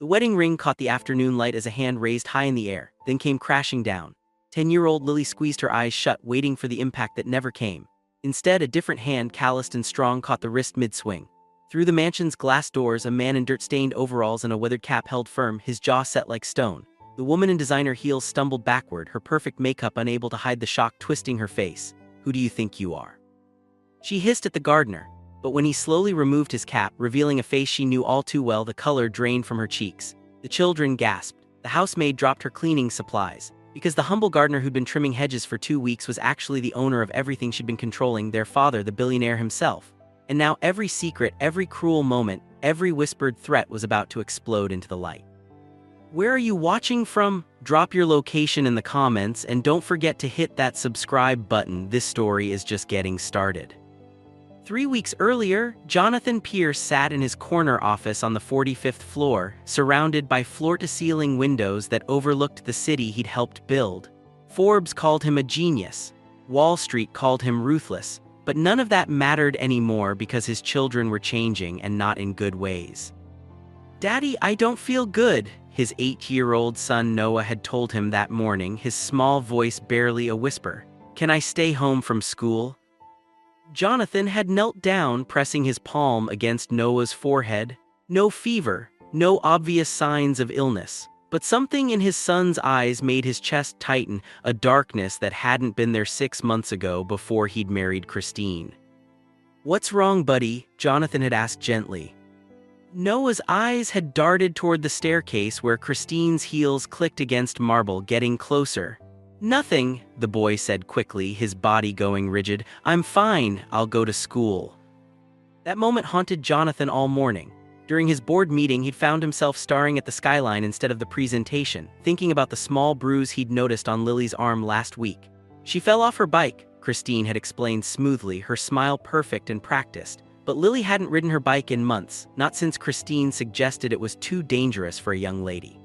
The wedding ring caught the afternoon light as a hand raised high in the air, then came crashing down. 10-year-old Lily squeezed her eyes shut, waiting for the impact that never came. Instead, a different hand, calloused and strong, caught the wrist mid-swing. Through the mansion's glass doors, a man in dirt-stained overalls and a weathered cap held firm, his jaw set like stone. The woman in designer heels stumbled backward, her perfect makeup unable to hide the shock twisting her face. "Who do you think you are?" she hissed at the gardener. But when he slowly removed his cap, revealing a face she knew all too well, the color drained from her cheeks. The children gasped. The housemaid dropped her cleaning supplies. Because the humble gardener who'd been trimming hedges for 2 weeks was actually the owner of everything she'd been controlling, their father, the billionaire himself. And now every secret, every cruel moment, every whispered threat was about to explode into the light. Where are you watching from? Drop your location in the comments and don't forget to hit that subscribe button. This story is just getting started. 3 weeks earlier, Jonathan Pierce sat in his corner office on the 45th floor, surrounded by floor-to-ceiling windows that overlooked the city he'd helped build. Forbes called him a genius. Wall Street called him ruthless. But none of that mattered anymore because his children were changing, and not in good ways. "Daddy, I don't feel good," his 8-year-old son Noah had told him that morning, his small voice barely a whisper. "Can I stay home from school?" Jonathan had knelt down, pressing his palm against Noah's forehead. No fever, no obvious signs of illness. But something in his son's eyes made his chest tighten, a darkness that hadn't been there 6 months ago before he'd married Christine. "What's wrong, buddy?" Jonathan had asked gently. Noah's eyes had darted toward the staircase where Christine's heels clicked against marble, getting closer. "Nothing," the boy said quickly, his body going rigid. "I'm fine, I'll go to school." That moment haunted Jonathan all morning. During his board meeting, he'd found himself staring at the skyline instead of the presentation, thinking about the small bruise he'd noticed on Lily's arm last week. "She fell off her bike," Christine had explained smoothly, her smile perfect and practiced. But Lily hadn't ridden her bike in months, not since Christine suggested it was too dangerous for a young lady.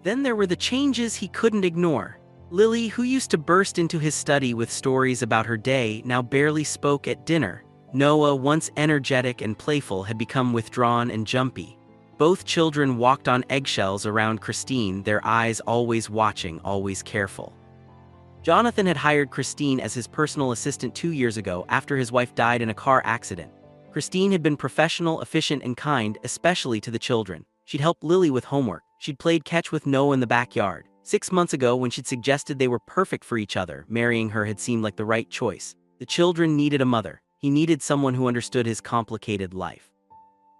Then there were the changes he couldn't ignore. Lily, who used to burst into his study with stories about her day, now barely spoke at dinner. Noah, once energetic and playful, had become withdrawn and jumpy. Both children walked on eggshells around Christine, their eyes always watching, always careful. Jonathan had hired Christine as his personal assistant 2 years ago after his wife died in a car accident. Christine had been professional, efficient, and kind, especially to the children. She'd helped Lily with homework. She'd played catch with Noah in the backyard. 6 months ago, when she'd suggested they were perfect for each other, marrying her had seemed like the right choice. The children needed a mother. He needed someone who understood his complicated life.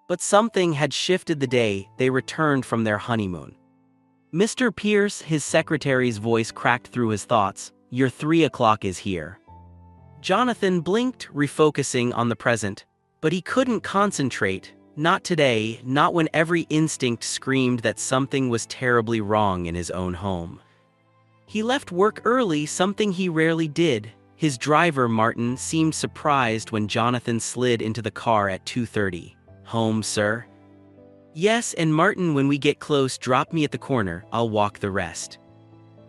But something had shifted the day they returned from their honeymoon. "Mr. Pierce," his secretary's voice cracked through his thoughts, "your 3 o'clock is here." Jonathan blinked, refocusing on the present. But he couldn't concentrate. Not today, not when every instinct screamed that something was terribly wrong in his own home. He left work early, something he rarely did. His driver, Martin, seemed surprised when Jonathan slid into the car at 2:30. "Home, sir?" "Yes, and Martin, when we get close, drop me at the corner, I'll walk the rest."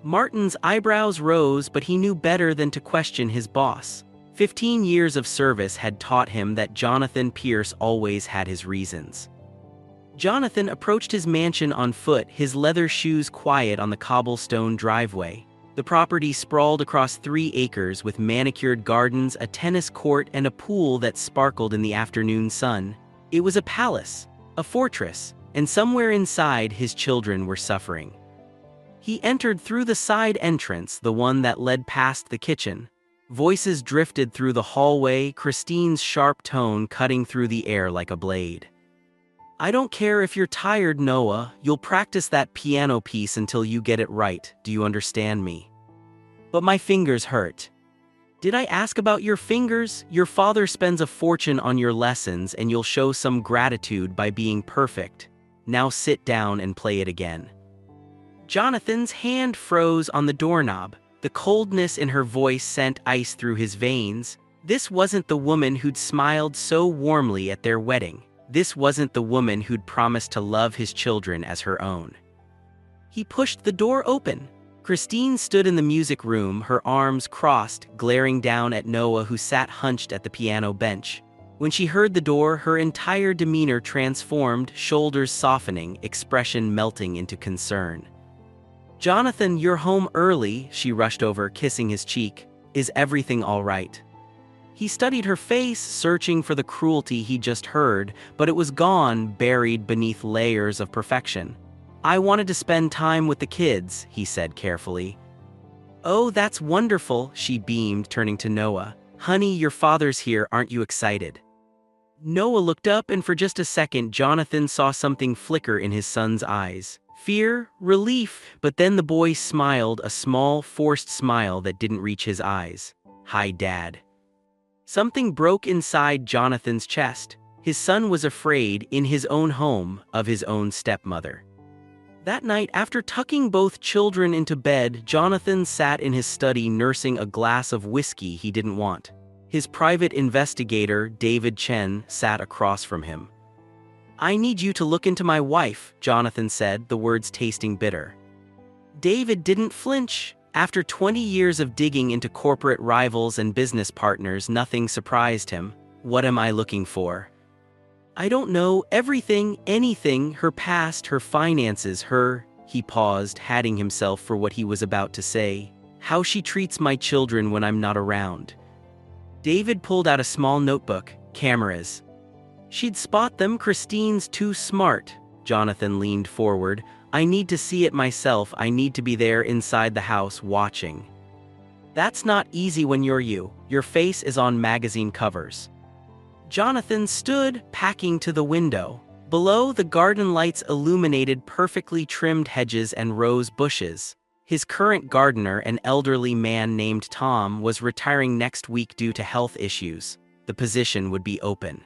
Martin's eyebrows rose, but he knew better than to question his boss. 15 years of service had taught him that Jonathan Pierce always had his reasons. Jonathan approached his mansion on foot, his leather shoes quiet on the cobblestone driveway. The property sprawled across 3 acres with manicured gardens, a tennis court, and a pool that sparkled in the afternoon sun. It was a palace, a fortress, and somewhere inside his children were suffering. He entered through the side entrance, the one that led past the kitchen. Voices drifted through the hallway, Christine's sharp tone cutting through the air like a blade. "I don't care if you're tired, Noah. You'll practice that piano piece until you get it right. Do you understand me?" "But my fingers hurt." "Did I ask about your fingers? Your father spends a fortune on your lessons, and you'll show some gratitude by being perfect. Now sit down and play it again." Jonathan's hand froze on the doorknob. The coldness in her voice sent ice through his veins. This wasn't the woman who'd smiled so warmly at their wedding. This wasn't the woman who'd promised to love his children as her own. He pushed the door open. Christine stood in the music room, her arms crossed, glaring down at Noah, who sat hunched at the piano bench. When she heard the door, her entire demeanor transformed, shoulders softening, expression melting into concern. "Jonathan, you're home early," she rushed over, kissing his cheek. "Is everything all right?" He studied her face, searching for the cruelty he just heard, but it was gone, buried beneath layers of perfection. "I wanted to spend time with the kids," he said carefully. "Oh, that's wonderful," she beamed, turning to Noah. "Honey, your father's here, aren't you excited?" Noah looked up, and for just a second Jonathan saw something flicker in his son's eyes. Fear, relief, but then the boy smiled, a small, forced smile that didn't reach his eyes. "Hi, Dad." Something broke inside Jonathan's chest. His son was afraid, in his own home, of his own stepmother. That night, after tucking both children into bed, Jonathan sat in his study nursing a glass of whiskey he didn't want. His private investigator, David Chen, sat across from him. "I need you to look into my wife," Jonathan said, the words tasting bitter. David didn't flinch. After 20 years of digging into corporate rivals and business partners, nothing surprised him. "What am I looking for?" "I don't know, everything, anything, her past, her finances, her—" He paused, hating himself for what he was about to say. "How she treats my children when I'm not around." David pulled out a small notebook. "Cameras." "She'd spot them, Christine's too smart." Jonathan leaned forward. "I need to see it myself, I need to be there inside the house watching." "That's not easy when you're you. Your face is on magazine covers." Jonathan stood, packing to the window. Below, the garden lights illuminated perfectly trimmed hedges and rose bushes. His current gardener, an elderly man named Tom, was retiring next week due to health issues. The position would be open.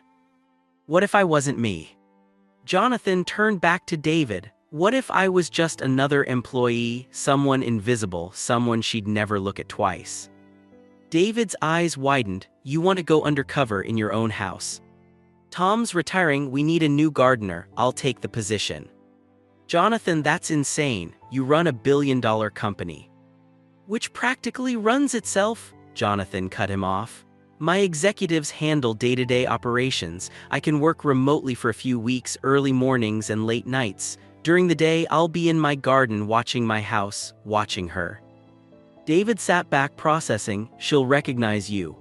"What if I wasn't me?" Jonathan turned back to David. "What if I was just another employee, someone invisible, someone she'd never look at twice?" David's eyes widened. "You want to go undercover in your own house?" "Tom's retiring, we need a new gardener, I'll take the position." "Jonathan, that's insane. You run a billion-dollar company." "Which practically runs itself," Jonathan cut him off. "My executives handle day-to-day operations. I can work remotely for a few weeks, early mornings and late nights. During the day, I'll be in my garden watching my house, watching her." David sat back, processing. "She'll recognize you."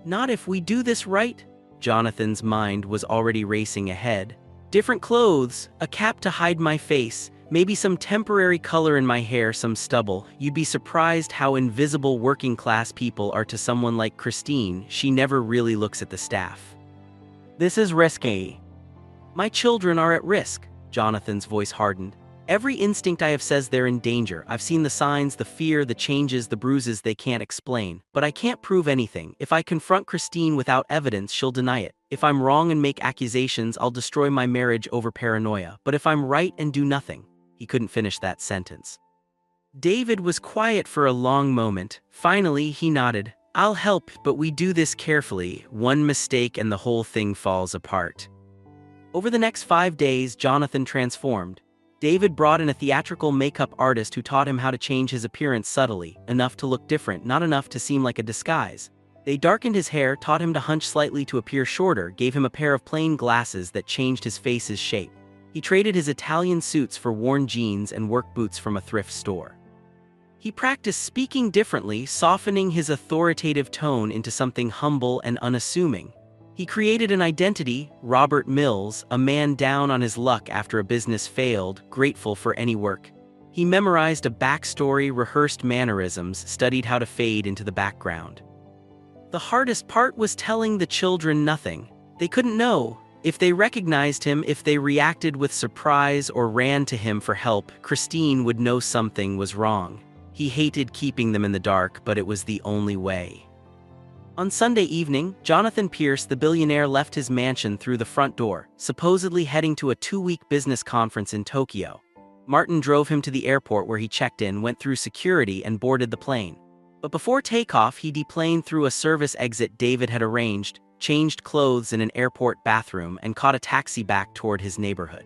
"Not if we do this right." Jonathan's mind was already racing ahead. "Different clothes, a cap to hide my face, maybe some temporary color in my hair, some stubble. You'd be surprised how invisible working-class people are to someone like Christine. She never really looks at the staff." "This is risky." "My children are at risk." Jonathan's voice hardened. "Every instinct I have says they're in danger. I've seen the signs, the fear, the changes, the bruises they can't explain. But I can't prove anything. If I confront Christine without evidence, she'll deny it. If I'm wrong and make accusations, I'll destroy my marriage over paranoia. But if I'm right and do nothing—" He couldn't finish that sentence. David was quiet for a long moment. Finally, he nodded. "I'll help, but we do this carefully. One mistake and the whole thing falls apart." Over the next 5 days, Jonathan transformed. David brought in a theatrical makeup artist who taught him how to change his appearance subtly, enough to look different, not enough to seem like a disguise. They darkened his hair, taught him to hunch slightly to appear shorter, gave him a pair of plain glasses that changed his face's shape. He traded his Italian suits for worn jeans and work boots from a thrift store. He practiced speaking differently, softening his authoritative tone into something humble and unassuming. He created an identity, Robert Mills, a man down on his luck after a business failed, grateful for any work. He memorized a backstory, rehearsed mannerisms, studied how to fade into the background. The hardest part was telling the children nothing. They couldn't know. If they recognized him, if they reacted with surprise or ran to him for help, Christine would know something was wrong. He hated keeping them in the dark, but it was the only way. On Sunday evening, Jonathan Pierce, the billionaire, left his mansion through the front door, supposedly heading to a 2-week business conference in Tokyo. Martin drove him to the airport where he checked in, went through security, and boarded the plane. But before takeoff, he deplaned through a service exit David had arranged, changed clothes in an airport bathroom, and caught a taxi back toward his neighborhood.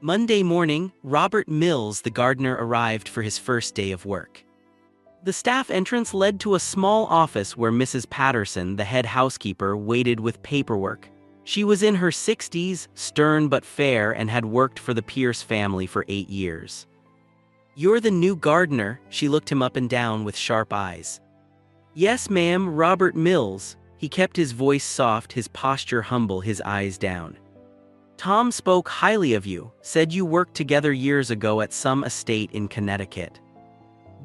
Monday morning, Robert Mills, the gardener, arrived for his first day of work. The staff entrance led to a small office where Mrs. Patterson, the head housekeeper, waited with paperwork. She was in her 60s, stern but fair, and had worked for the Pierce family for 8 years. "You're the new gardener," she looked him up and down with sharp eyes. "Yes, ma'am, Robert Mills." He kept his voice soft, his posture humble, his eyes down. "Tom spoke highly of you, said you worked together years ago at some estate in Connecticut."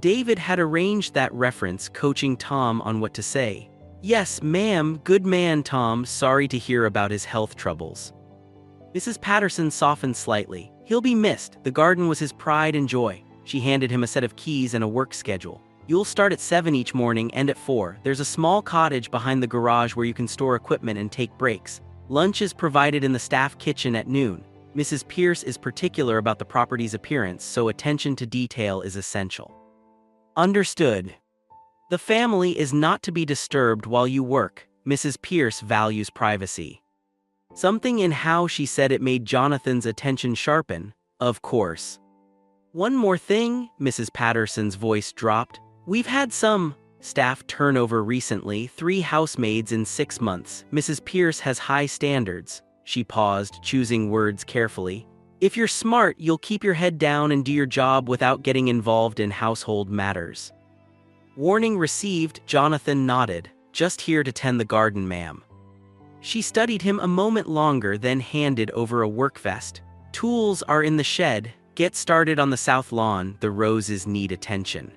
David had arranged that reference, coaching Tom on what to say. "Yes, ma'am, good man Tom, sorry to hear about his health troubles." Mrs. Patterson softened slightly. "He'll be missed. The garden was his pride and joy." She handed him a set of keys and a work schedule. "You'll start at 7 each morning, end at 4. There's a small cottage behind the garage where you can store equipment and take breaks. Lunch is provided in the staff kitchen at noon. Mrs. Pierce is particular about the property's appearance, so attention to detail is essential." "Understood. The family is not to be disturbed while you work. Mrs. Pierce values privacy." Something in how she said it made Jonathan's attention sharpen. "Of course." "One more thing," Mrs. Patterson's voice dropped. "We've had some staff turnover recently, 3 housemaids in 6 months. Mrs. Pierce has high standards." She paused, choosing words carefully. "If you're smart, you'll keep your head down and do your job without getting involved in household matters." Warning received, Jonathan nodded. "Just here to tend the garden, ma'am." She studied him a moment longer, then handed over a work vest. "Tools are in the shed. Get started on the south lawn. The roses need attention."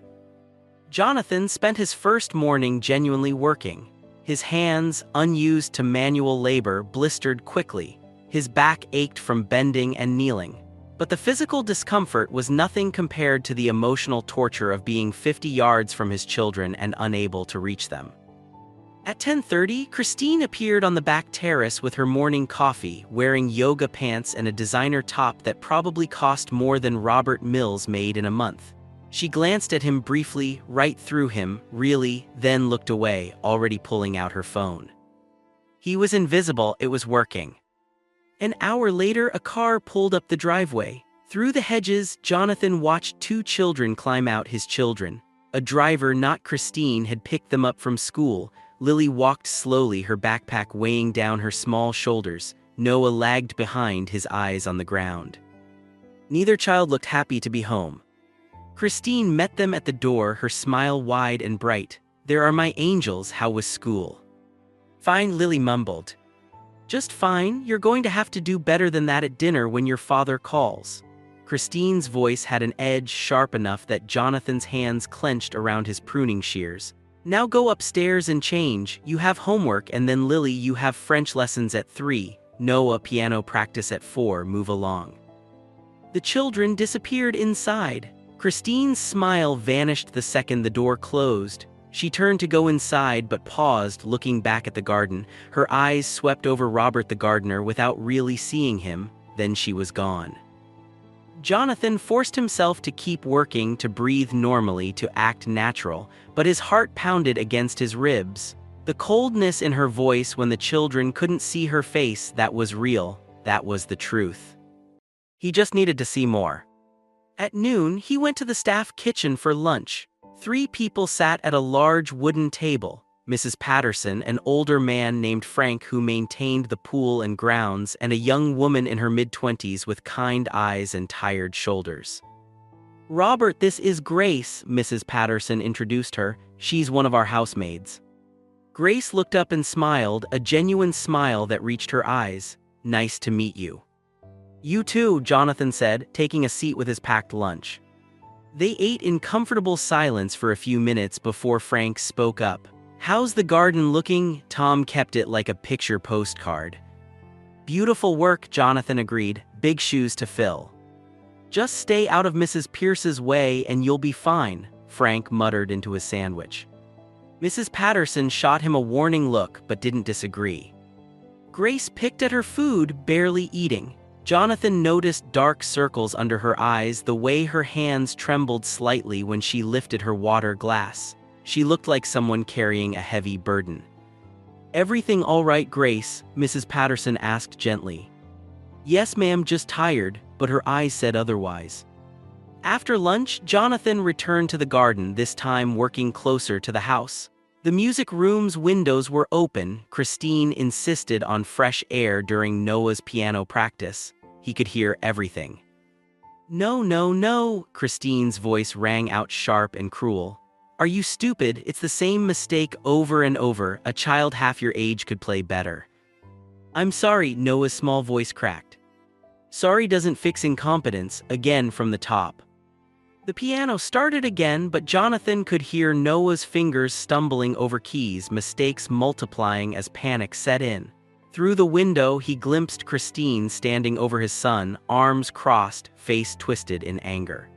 Jonathan spent his first morning genuinely working. His hands, unused to manual labor, blistered quickly. His back ached from bending and kneeling. But the physical discomfort was nothing compared to the emotional torture of being 50 yards from his children and unable to reach them. At 10:30, Christine appeared on the back terrace with her morning coffee, wearing yoga pants and a designer top that probably cost more than Robert Mills made in a month. She glanced at him briefly, right through him, really, then looked away, already pulling out her phone. He was invisible, it was working. An hour later, a car pulled up the driveway. Through the hedges, Jonathan watched 2 children climb out. His children. A driver, not Christine, had picked them up from school. Lily walked slowly, her backpack weighing down her small shoulders. Noah lagged behind, his eyes on the ground. Neither child looked happy to be home. Christine met them at the door, her smile wide and bright. "There are my angels, how was school?" "Fine," Lily mumbled. "Just fine, you're going to have to do better than that at dinner when your father calls." Christine's voice had an edge sharp enough that Jonathan's hands clenched around his pruning shears. "Now go upstairs and change, you have homework, and then Lily, you have French lessons at 3, Noah piano practice at 4, move along." The children disappeared inside. Christine's smile vanished the second the door closed. She turned to go inside but paused, looking back at the garden. Her eyes swept over Robert the gardener without really seeing him, then she was gone. Jonathan forced himself to keep working, to breathe normally, to act natural, but his heart pounded against his ribs. The coldness in her voice when the children couldn't see her face, that was real, that was the truth. He just needed to see more. At noon, he went to the staff kitchen for lunch. 3 people sat at a large wooden table. Mrs. Patterson, an older man named Frank who maintained the pool and grounds, and a young woman in her mid-20s with kind eyes and tired shoulders. "Robert, this is Grace," Mrs. Patterson introduced her. "She's one of our housemaids." Grace looked up and smiled, a genuine smile that reached her eyes. "Nice to meet you." "You too," Jonathan said, taking a seat with his packed lunch. They ate in comfortable silence for a few minutes before Frank spoke up. "How's the garden looking?" Tom kept it like a picture postcard. "Beautiful work," Jonathan agreed. "Big shoes to fill." "Just stay out of Mrs. Pierce's way and you'll be fine," Frank muttered into his sandwich. Mrs. Patterson shot him a warning look but didn't disagree. Grace picked at her food, barely eating. Jonathan noticed dark circles under her eyes, the way her hands trembled slightly when she lifted her water glass. She looked like someone carrying a heavy burden. "Everything all right, Grace?" Mrs. Patterson asked gently. "Yes, ma'am, just tired," but her eyes said otherwise. After lunch, Jonathan returned to the garden, this time working closer to the house. The music room's windows were open. Christine insisted on fresh air during Noah's piano practice. He could hear everything. "No, no, no," Christine's voice rang out sharp and cruel. "Are you stupid? It's the same mistake over and over. A child half your age could play better." "I'm sorry," Noah's small voice cracked. "Sorry doesn't fix incompetence," again from the top. The piano started again, but Jonathan could hear Noah's fingers stumbling over keys, mistakes multiplying as panic set in. Through the window, he glimpsed Christine standing over his son, arms crossed, face twisted in anger.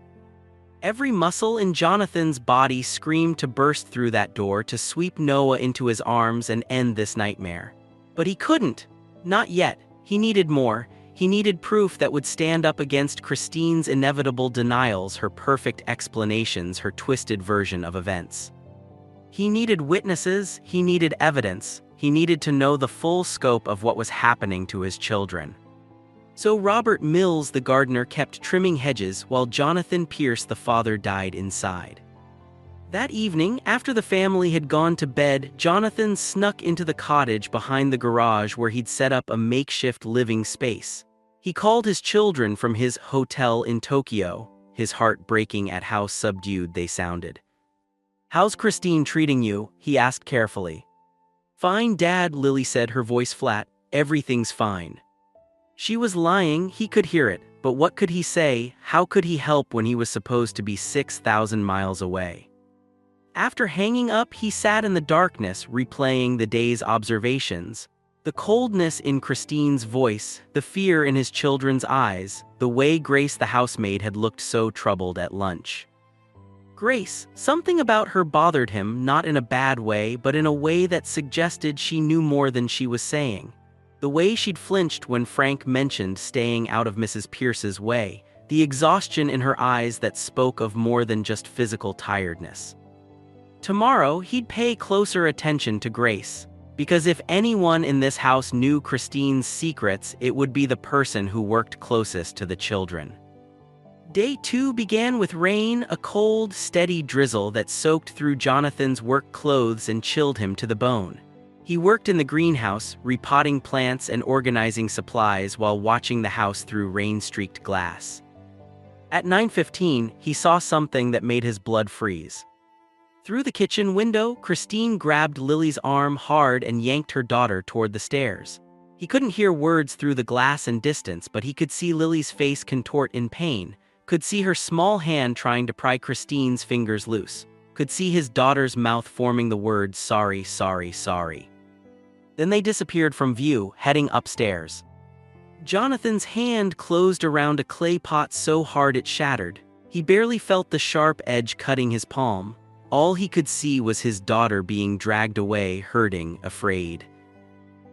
Every muscle in Jonathan's body screamed to burst through that door, to sweep Noah into his arms and end this nightmare. But he couldn't. Not yet. He needed more. He needed proof that would stand up against Christine's inevitable denials, her perfect explanations, her twisted version of events. He needed witnesses, he needed evidence, he needed to know the full scope of what was happening to his children. So Robert Mills, the gardener, kept trimming hedges while Jonathan Pierce, the father, died inside. That evening, after the family had gone to bed, Jonathan snuck into the cottage behind the garage where he'd set up a makeshift living space. He called his children from his hotel in Tokyo, his heart breaking at how subdued they sounded. "How's Christine treating you?" he asked carefully. "Fine, Dad," Lily said, her voice flat. "Everything's fine." She was lying, he could hear it, but what could he say? How could he help when he was supposed to be 6,000 miles away? After hanging up, he sat in the darkness, replaying the day's observations. The coldness in Christine's voice, the fear in his children's eyes, the way Grace, the housemaid, had looked so troubled at lunch. Grace, something about her bothered him, not in a bad way, but in a way that suggested she knew more than she was saying. The way she'd flinched when Frank mentioned staying out of Mrs. Pierce's way, the exhaustion in her eyes that spoke of more than just physical tiredness. Tomorrow, he'd pay closer attention to Grace. Because if anyone in this house knew Christine's secrets, it would be the person who worked closest to the children. Day 2 began with rain, a cold, steady drizzle that soaked through Jonathan's work clothes and chilled him to the bone. He worked in the greenhouse, repotting plants and organizing supplies while watching the house through rain-streaked glass. At 9:15, he saw something that made his blood freeze. Through the kitchen window, Christine grabbed Lily's arm hard and yanked her daughter toward the stairs. He couldn't hear words through the glass and distance, but he could see Lily's face contort in pain, could see her small hand trying to pry Christine's fingers loose, could see his daughter's mouth forming the words, "Sorry, sorry, sorry." Then they disappeared from view, heading upstairs. Jonathan's hand closed around a clay pot so hard it shattered. He barely felt the sharp edge cutting his palm. All he could see was his daughter being dragged away, hurting, afraid.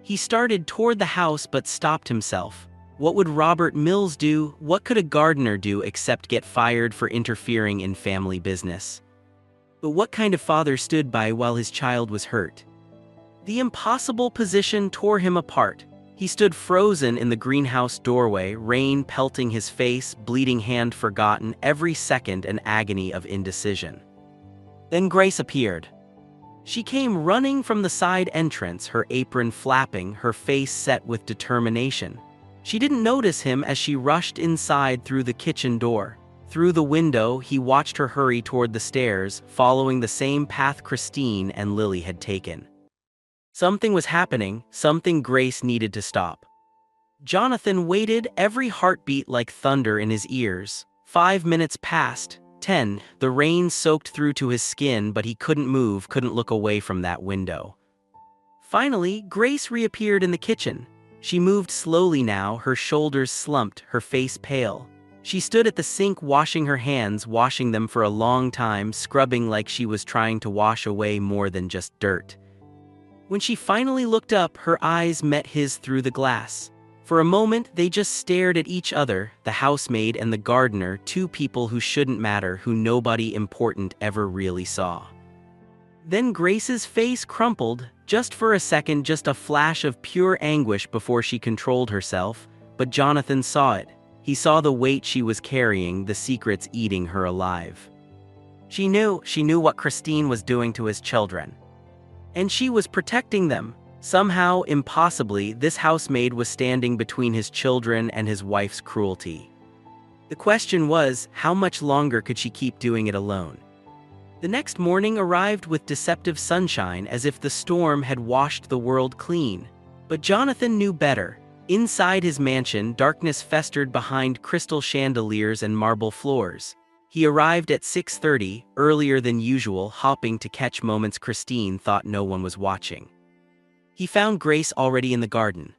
He started toward the house but stopped himself. What would Robert Mills do? What could a gardener do except get fired for interfering in family business? But what kind of father stood by while his child was hurt? The impossible position tore him apart. He stood frozen in the greenhouse doorway, rain pelting his face, bleeding hand forgotten, every second an agony of indecision. Then Grace appeared. She came running from the side entrance, her apron flapping, her face set with determination. She didn't notice him as she rushed inside through the kitchen door. Through the window, he watched her hurry toward the stairs, following the same path Christine and Lily had taken. Something was happening, something Grace needed to stop. Jonathan waited, every heartbeat like thunder in his ears. 5 minutes passed. 10, the rain soaked through to his skin, but he couldn't move, couldn't look away from that window. Finally, Grace reappeared in the kitchen. She moved slowly now, her shoulders slumped, her face pale. She stood at the sink washing her hands, washing them for a long time, scrubbing like she was trying to wash away more than just dirt. When she finally looked up, her eyes met his through the glass. For a moment, they just stared at each other, the housemaid and the gardener, two people who shouldn't matter, who nobody important ever really saw. Then Grace's face crumpled, just for a second, just a flash of pure anguish before she controlled herself, but Jonathan saw it. He saw the weight she was carrying, the secrets eating her alive. She knew what Christine was doing to his children. And she was protecting them. Somehow, impossibly, this housemaid was standing between his children and his wife's cruelty. The question was, how much longer could she keep doing it alone? The next morning arrived with deceptive sunshine, as if the storm had washed the world clean. But Jonathan knew better. Inside his mansion, darkness festered behind crystal chandeliers and marble floors. He arrived at 6:30, earlier than usual, hoping to catch moments Christine thought no one was watching. He found Grace already in the garden.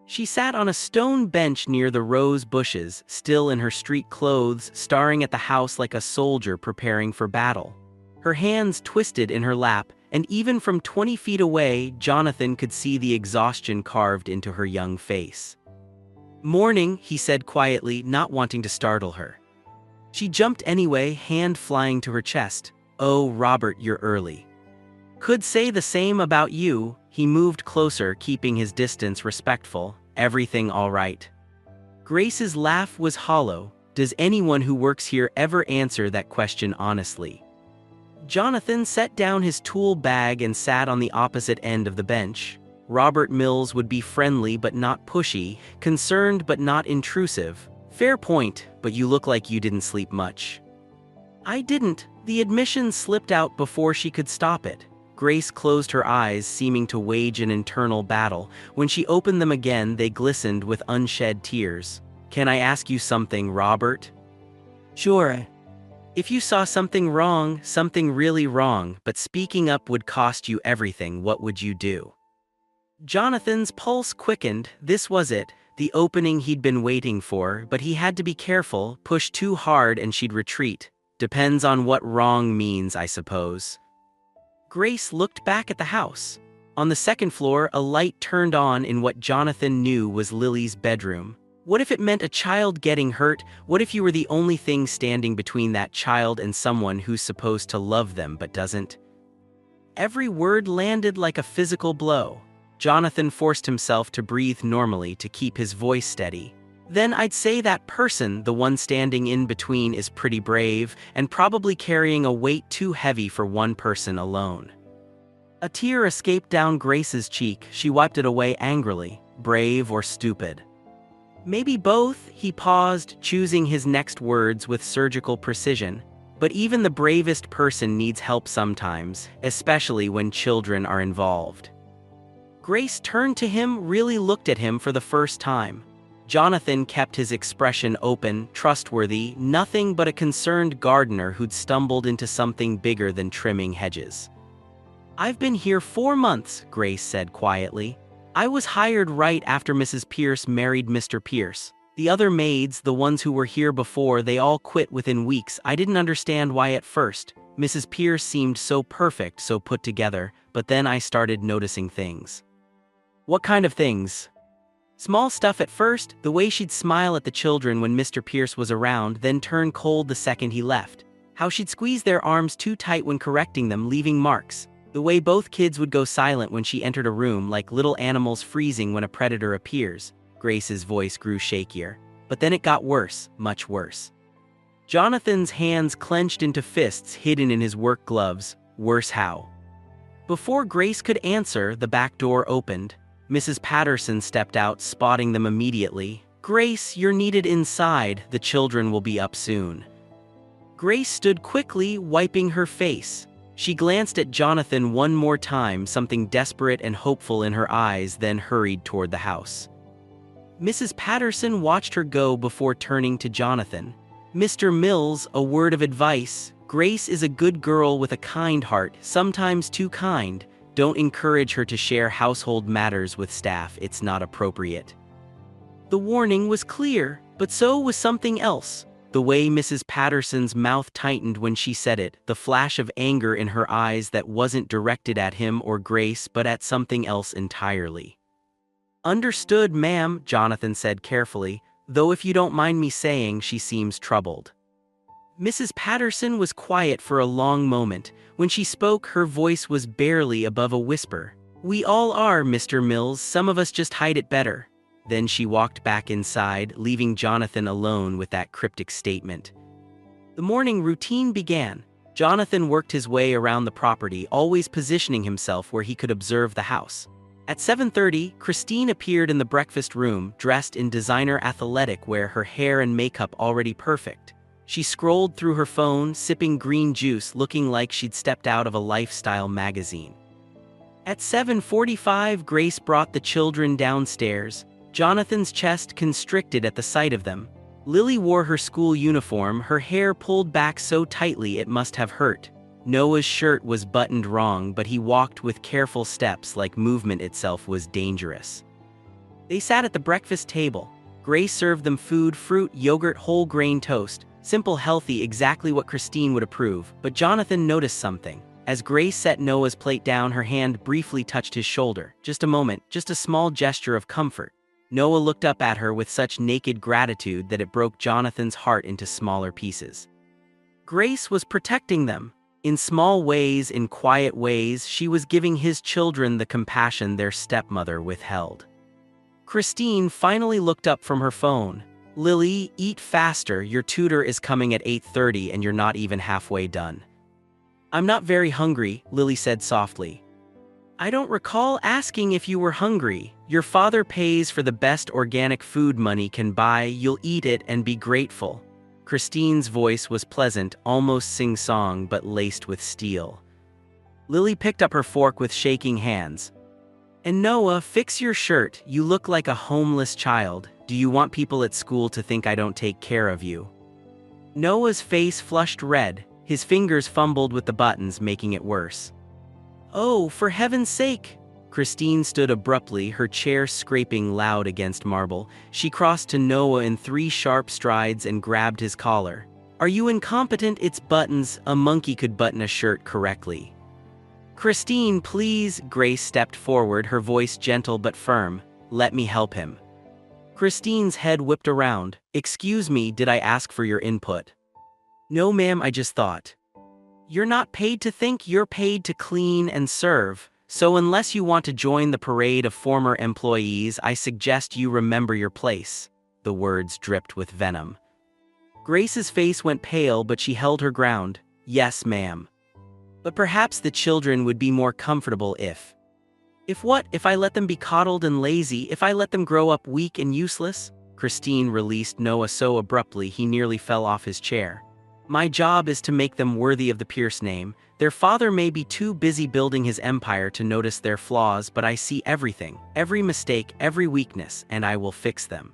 She sat on a stone bench near the rose bushes, still in her street clothes, staring at the house like a soldier preparing for battle. Her hands twisted in her lap, and even from 20 feet away, Jonathan could see the exhaustion carved into her young face. "Morning," he said quietly, not wanting to startle her. She jumped anyway, hand flying to her chest. "Oh, Robert, you're early." "Could say the same about you." He moved closer, keeping his distance respectful. "Everything all right?" Grace's laugh was hollow. Does anyone who works here ever answer that question honestly? Jonathan set down his tool bag and sat on the opposite end of the bench. Robert Mills would be friendly but not pushy, concerned but not intrusive. "Fair point, but you look like you didn't sleep much." "I didn't." The admission slipped out before she could stop it. Grace closed her eyes, seeming to wage an internal battle. When she opened them again, they glistened with unshed tears. "Can I ask you something, Robert?" "Sure." "If you saw something wrong, something really wrong, but speaking up would cost you everything, what would you do?" Jonathan's pulse quickened. This was it, the opening he'd been waiting for, but he had to be careful. Push too hard and she'd retreat. "Depends on what wrong means, I suppose." Grace looked back at the house. On the second floor, a light turned on in what Jonathan knew was Lily's bedroom. What if it meant a child getting hurt? What if you were the only thing standing between that child and someone who's supposed to love them but doesn't? Every word landed like a physical blow. Jonathan forced himself to breathe normally to keep his voice steady. "Then I'd say that person, the one standing in between, is pretty brave, and probably carrying a weight too heavy for one person alone." A tear escaped down Grace's cheek. She wiped it away angrily. "Brave or stupid?" "Maybe both." He paused, choosing his next words with surgical precision. "But even the bravest person needs help sometimes, especially when children are involved." Grace turned to him, really looked at him for the first time. Jonathan kept his expression open, trustworthy, nothing but a concerned gardener who'd stumbled into something bigger than trimming hedges. "I've been here 4 months," Grace said quietly. "I was hired right after Mrs. Pierce married Mr. Pierce. The other maids, the ones who were here before, they all quit within weeks. I didn't understand why at first. Mrs. Pierce seemed so perfect, so put together, but then I started noticing things." "What kind of things?" "Small stuff at first, the way she'd smile at the children when Mr. Pierce was around, then turn cold the second he left. How she'd squeeze their arms too tight when correcting them, leaving marks. The way both kids would go silent when she entered a room, like little animals freezing when a predator appears." Grace's voice grew shakier. "But then it got worse, much worse." Jonathan's hands clenched into fists hidden in his work gloves. "Worse how?" Before Grace could answer, the back door opened. Mrs. Patterson stepped out, spotting them immediately. "Grace, you're needed inside. The children will be up soon." Grace stood quickly, wiping her face. She glanced at Jonathan one more time, something desperate and hopeful in her eyes, then hurried toward the house. Mrs. Patterson watched her go before turning to Jonathan. "Mr. Mills, a word of advice. Grace is a good girl with a kind heart, sometimes too kind. Don't encourage her to share household matters with staff. It's not appropriate." The warning was clear, but so was something else. The way Mrs. Patterson's mouth tightened when she said it, the flash of anger in her eyes that wasn't directed at him or Grace but at something else entirely. "Understood, ma'am," Jonathan said carefully, "though if you don't mind me saying, she seems troubled." Mrs. Patterson was quiet for a long moment. When she spoke, her voice was barely above a whisper. "We all are, Mr. Mills. Some of us just hide it better." Then she walked back inside, leaving Jonathan alone with that cryptic statement. The morning routine began. Jonathan worked his way around the property, always positioning himself where he could observe the house. At 7:30, Christine appeared in the breakfast room, dressed in designer athletic wear, her hair and makeup already perfect. She scrolled through her phone, sipping green juice, looking like she'd stepped out of a lifestyle magazine. At 7:45, Grace brought the children downstairs. Jonathan's chest constricted at the sight of them. Lily wore her school uniform, her hair pulled back so tightly it must have hurt. Noah's shirt was buttoned wrong, but he walked with careful steps like movement itself was dangerous. They sat at the breakfast table. Grace served them food, fruit, yogurt, whole grain toast. Simple, healthy, exactly what Christine would approve, but Jonathan noticed something. As Grace set Noah's plate down, her hand briefly touched his shoulder. Just a moment, just a small gesture of comfort. Noah looked up at her with such naked gratitude that it broke Jonathan's heart into smaller pieces. Grace was protecting them. In small ways, in quiet ways, she was giving his children the compassion their stepmother withheld. Christine finally looked up from her phone. "Lily, eat faster, your tutor is coming at 8:30 and you're not even halfway done." "I'm not very hungry," Lily said softly. "I don't recall asking if you were hungry. Your father pays for the best organic food money can buy, you'll eat it and be grateful." Christine's voice was pleasant, almost sing-song but laced with steel. Lily picked up her fork with shaking hands. "And Noah, fix your shirt, you look like a homeless child. Do you want people at school to think I don't take care of you?" Noah's face flushed red, his fingers fumbled with the buttons, making it worse. "Oh, for heaven's sake!" Christine stood abruptly, her chair scraping loud against marble. She crossed to Noah in 3 sharp strides and grabbed his collar. "Are you incompetent? It's buttons. A monkey could button a shirt correctly." "Christine, please," Grace stepped forward, her voice gentle but firm. "Let me help him." Christine's head whipped around. "Excuse me, did I ask for your input?" "No ma'am, I just thought." "You're not paid to think, you're paid to clean and serve. So unless you want to join the parade of former employees, I suggest you remember your place." The words dripped with venom. Grace's face went pale, but she held her ground. "Yes, ma'am. But perhaps the children would be more comfortable if..." "If what? If I let them be coddled and lazy? If I let them grow up weak and useless?" Christine released Noah so abruptly he nearly fell off his chair. "My job is to make them worthy of the Pierce name. Their father may be too busy building his empire to notice their flaws, but I see everything, every mistake, every weakness, and I will fix them."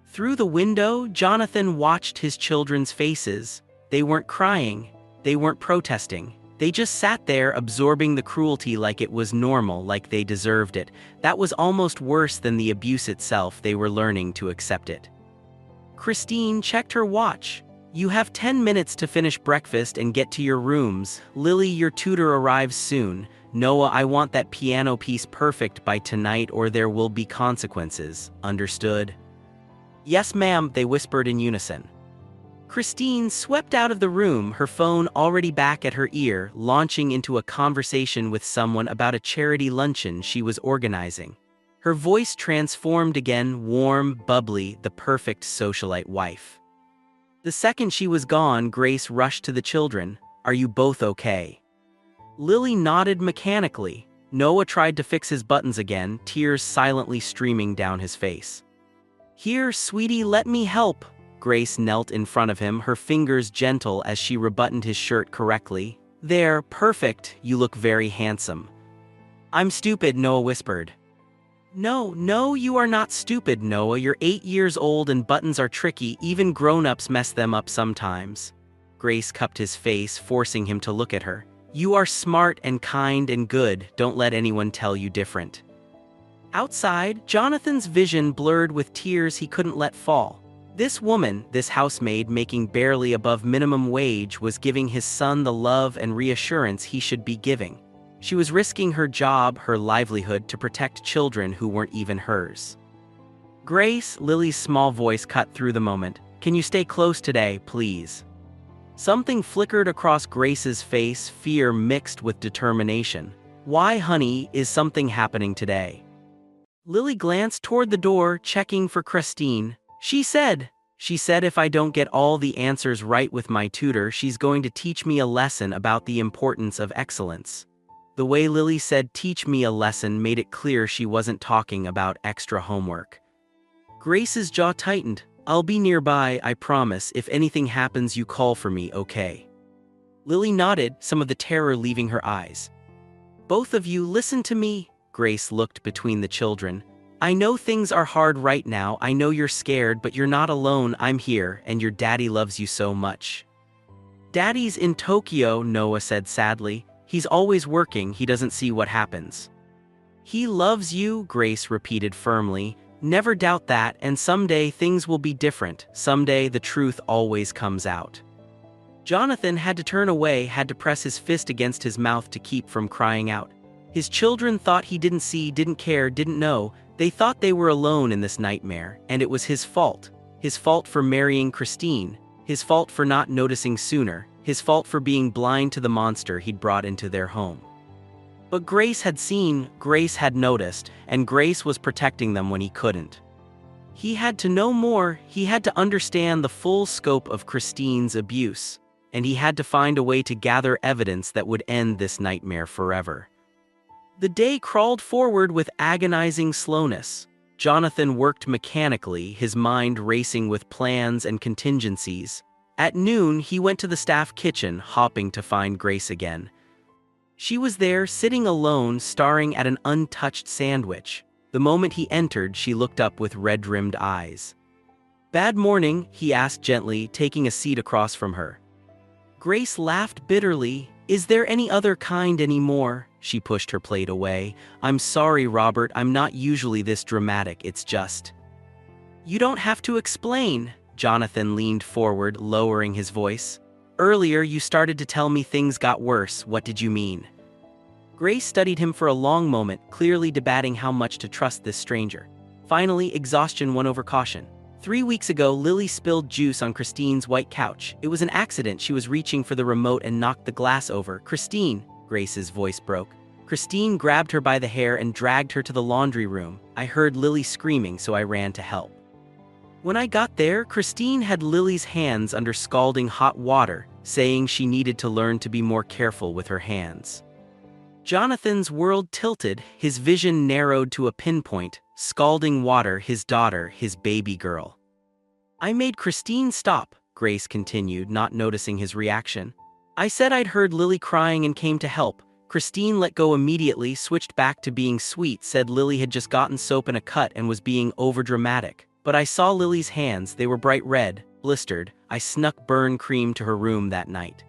Through the window, Jonathan watched his children's faces. They weren't crying, they weren't protesting. They just sat there absorbing the cruelty like it was normal, like they deserved it. That was almost worse than the abuse itself. They were learning to accept it. Christine checked her watch. "You have 10 minutes to finish breakfast and get to your rooms. Lily, your tutor arrives soon. Noah, I want that piano piece perfect by tonight or there will be consequences. Understood?" "Yes, ma'am," they whispered in unison. Christine swept out of the room, her phone already back at her ear, launching into a conversation with someone about a charity luncheon she was organizing. Her voice transformed again, warm, bubbly, the perfect socialite wife. The second she was gone, Grace rushed to the children. "Are you both okay?" Lily nodded mechanically. Noah tried to fix his buttons again, tears silently streaming down his face. "Here, sweetie, let me help." Grace knelt in front of him, her fingers gentle as she rebuttoned his shirt correctly. "There, perfect, you look very handsome." "I'm stupid," Noah whispered. No, you are not stupid, Noah. You're 8 years old and buttons are tricky, even grown-ups mess them up sometimes." Grace cupped his face, forcing him to look at her. "You are smart and kind and good, don't let anyone tell you different." Outside, Jonathan's vision blurred with tears he couldn't let fall. This woman, this housemaid making barely above minimum wage, was giving his son the love and reassurance he should be giving. She was risking her job, her livelihood, to protect children who weren't even hers. "Grace," Lily's small voice cut through the moment. "Can you stay close today, please?" Something flickered across Grace's face, fear mixed with determination. "Why, honey, is something happening today?" Lily glanced toward the door, checking for Christine. She said if I don't get all the answers right with my tutor, she's going to teach me a lesson about the importance of excellence. The way Lily said teach me a lesson made it clear she wasn't talking about extra homework. Grace's jaw tightened. I'll be nearby, I promise. If anything happens, you call for me, okay? Lily nodded, some of the terror leaving her eyes. Both of you, listen to me. Grace looked between the children. I know things are hard right now. I know you're scared, but you're not alone. I'm here, and your daddy loves you so much. Daddy's in Tokyo, Noah said sadly. He's always working. He doesn't see what happens. He loves you, Grace repeated firmly. Never doubt that, and someday things will be different. Someday the truth always comes out. Jonathan had to turn away, had to press his fist against his mouth to keep from crying out. His children thought he didn't see, didn't care, didn't know. They thought they were alone in this nightmare, and it was his fault. His fault for marrying Christine. His fault for not noticing sooner. His fault for being blind to the monster he'd brought into their home. But Grace had seen, Grace had noticed, and Grace was protecting them when he couldn't. He had to know more. He had to understand the full scope of Christine's abuse, and he had to find a way to gather evidence that would end this nightmare forever. The day crawled forward with agonizing slowness. Jonathan worked mechanically, his mind racing with plans and contingencies. At noon, he went to the staff kitchen, hoping to find Grace again. She was there, sitting alone, staring at an untouched sandwich. The moment he entered, she looked up with red-rimmed eyes. "Bad morning," he asked gently, taking a seat across from her. Grace laughed bitterly. "Is there any other kind anymore?" She pushed her plate away. "I'm sorry, Robert, I'm not usually this dramatic, it's just—" "You don't have to explain." Jonathan leaned forward, lowering his voice. "Earlier you started to tell me things got worse. What did you mean?" Grace studied him for a long moment, clearly debating how much to trust this stranger. Finally, exhaustion won over caution. 3 weeks ago, Lily spilled juice on Christine's white couch. It was an accident. She was reaching for the remote and knocked the glass over. "Christine," Grace's voice broke. Christine grabbed her by the hair and dragged her to the laundry room. I heard Lily screaming, so I ran to help. When I got there, Christine had Lily's hands under scalding hot water, saying she needed to learn to be more careful with her hands. Jonathan's world tilted, his vision narrowed to a pinpoint. Scalding water, his daughter, his baby girl. "I made Christine stop," Grace continued, not noticing his reaction. "I said I'd heard Lily crying and came to help. Christine let go immediately, switched back to being sweet, said Lily had just gotten soap in a cut and was being overdramatic. But I saw Lily's hands, they were bright red, blistered. I snuck burn cream to her room that night."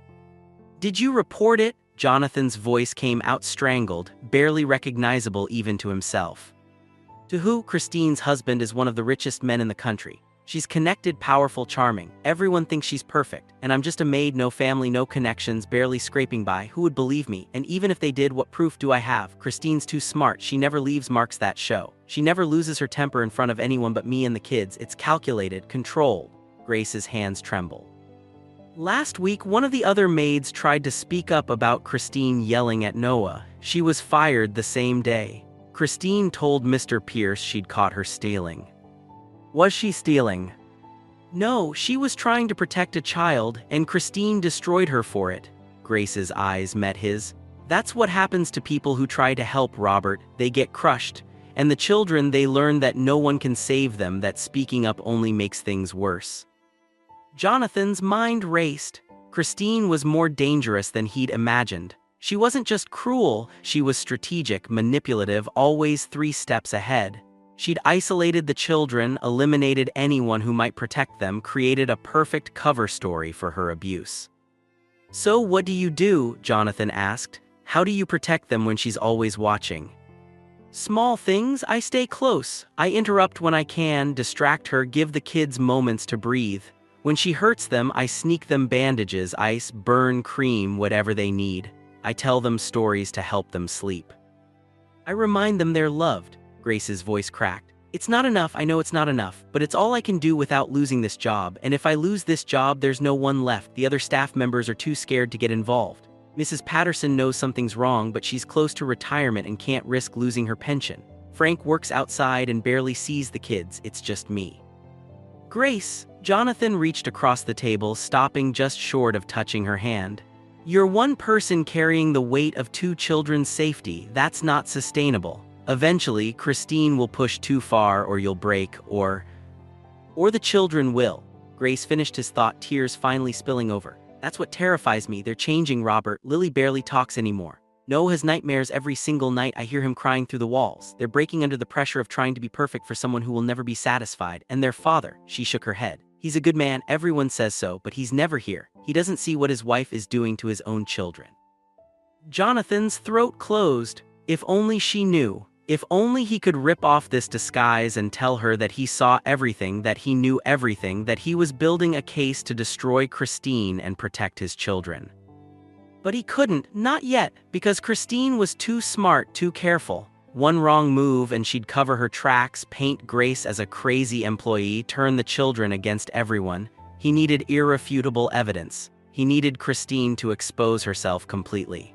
"Did you report it?" Jonathan's voice came out strangled, barely recognizable even to himself. "To who?" "Christine's husband is one of the richest men in the country. She's connected, powerful, charming. Everyone thinks she's perfect, and I'm just a maid, no family, no connections, barely scraping by. Who would believe me? And even if they did, what proof do I have? Christine's too smart. She never leaves Mark's that show. She never loses her temper in front of anyone but me and the kids. It's calculated, controlled." Grace's hands trembled. "Last week, one of the other maids tried to speak up about Christine yelling at Noah. She was fired the same day. Christine told Mr. Pierce she'd caught her stealing." "Was she stealing?" "No, she was trying to protect a child, and Christine destroyed her for it." Grace's eyes met his. "That's what happens to people who try to help, Robert. They get crushed. And the children, they learn that no one can save them, that speaking up only makes things worse." Jonathan's mind raced. Christine was more dangerous than he'd imagined. She wasn't just cruel, she was strategic, manipulative, always 3 steps ahead. She'd isolated the children, eliminated anyone who might protect them, created a perfect cover story for her abuse. "So what do you do?" Jonathan asked. "How do you protect them when she's always watching?" "Small things. I stay close. I interrupt when I can, distract her, give the kids moments to breathe. When she hurts them, I sneak them bandages, ice, burn, cream, whatever they need. I tell them stories to help them sleep. I remind them they're loved." Grace's voice cracked. "It's not enough, I know it's not enough, but it's all I can do without losing this job, and if I lose this job, there's no one left. The other staff members are too scared to get involved. Mrs. Patterson knows something's wrong, but she's close to retirement and can't risk losing her pension. Frank works outside and barely sees the kids, it's just me. Grace, Jonathan reached across the table, stopping just short of touching her hand. You're one person carrying the weight of two children's safety, that's not sustainable. Eventually, Christine will push too far or you'll break, or the children will. Grace finished his thought, tears finally spilling over. That's what terrifies me, they're changing Robert. Lily barely talks anymore. Noah has nightmares every single night, I hear him crying through the walls. They're breaking under the pressure of trying to be perfect for someone who will never be satisfied. And their father, she shook her head. He's a good man, everyone says so, but he's never here. He doesn't see what his wife is doing to his own children. Jonathan's throat closed. If only she knew. If only he could rip off this disguise and tell her that he saw everything, that he knew everything, that he was building a case to destroy Christine and protect his children. But he couldn't, not yet, because Christine was too smart, too careful. One wrong move and she'd cover her tracks, paint Grace as a crazy employee, turn the children against everyone. He needed irrefutable evidence. He needed Christine to expose herself completely.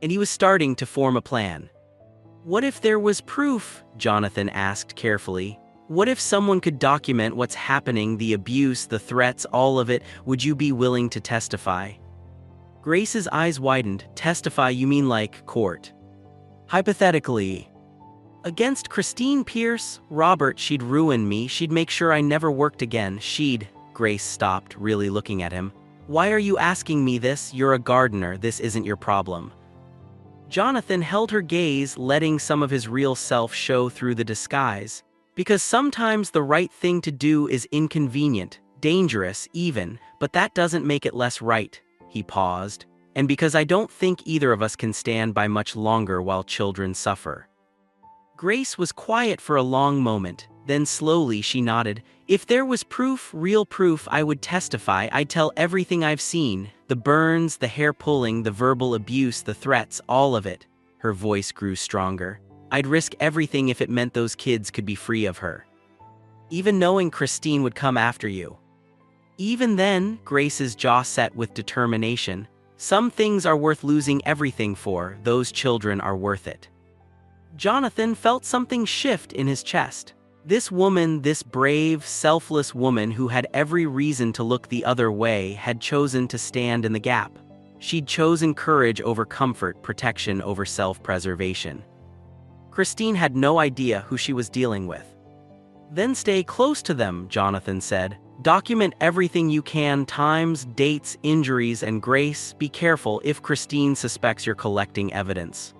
And he was starting to form a plan. What if there was proof? Jonathan asked carefully. What if someone could document what's happening, the abuse, the threats, all of it? Would you be willing to testify? Grace's eyes widened. Testify, you mean like court? Hypothetically. Against Christine Pierce? Robert, she'd ruin me, she'd make sure I never worked again, Grace stopped, really looking at him. Why are you asking me this? You're a gardener, this isn't your problem. Jonathan held her gaze, letting some of his real self show through the disguise. Because sometimes the right thing to do is inconvenient, dangerous even, but that doesn't make it less right. He paused. And because I don't think either of us can stand by much longer while children suffer. Grace was quiet for a long moment, then slowly she nodded. If there was proof, real proof, I would testify. I'd tell everything I've seen. The burns, the hair pulling, the verbal abuse, the threats, all of it. Her voice grew stronger. I'd risk everything if it meant those kids could be free of her. Even knowing Christine would come after you. Even then, Grace's jaw set with determination. Some things are worth losing everything for, those children are worth it. Jonathan felt something shift in his chest. This woman, this brave, selfless woman who had every reason to look the other way, had chosen to stand in the gap. She'd chosen courage over comfort, protection over self-preservation. Christine had no idea who she was dealing with. Then stay close to them, Jonathan said. Document everything you can, times, dates, injuries, and Grace, be careful if Christine suspects you're collecting evidence.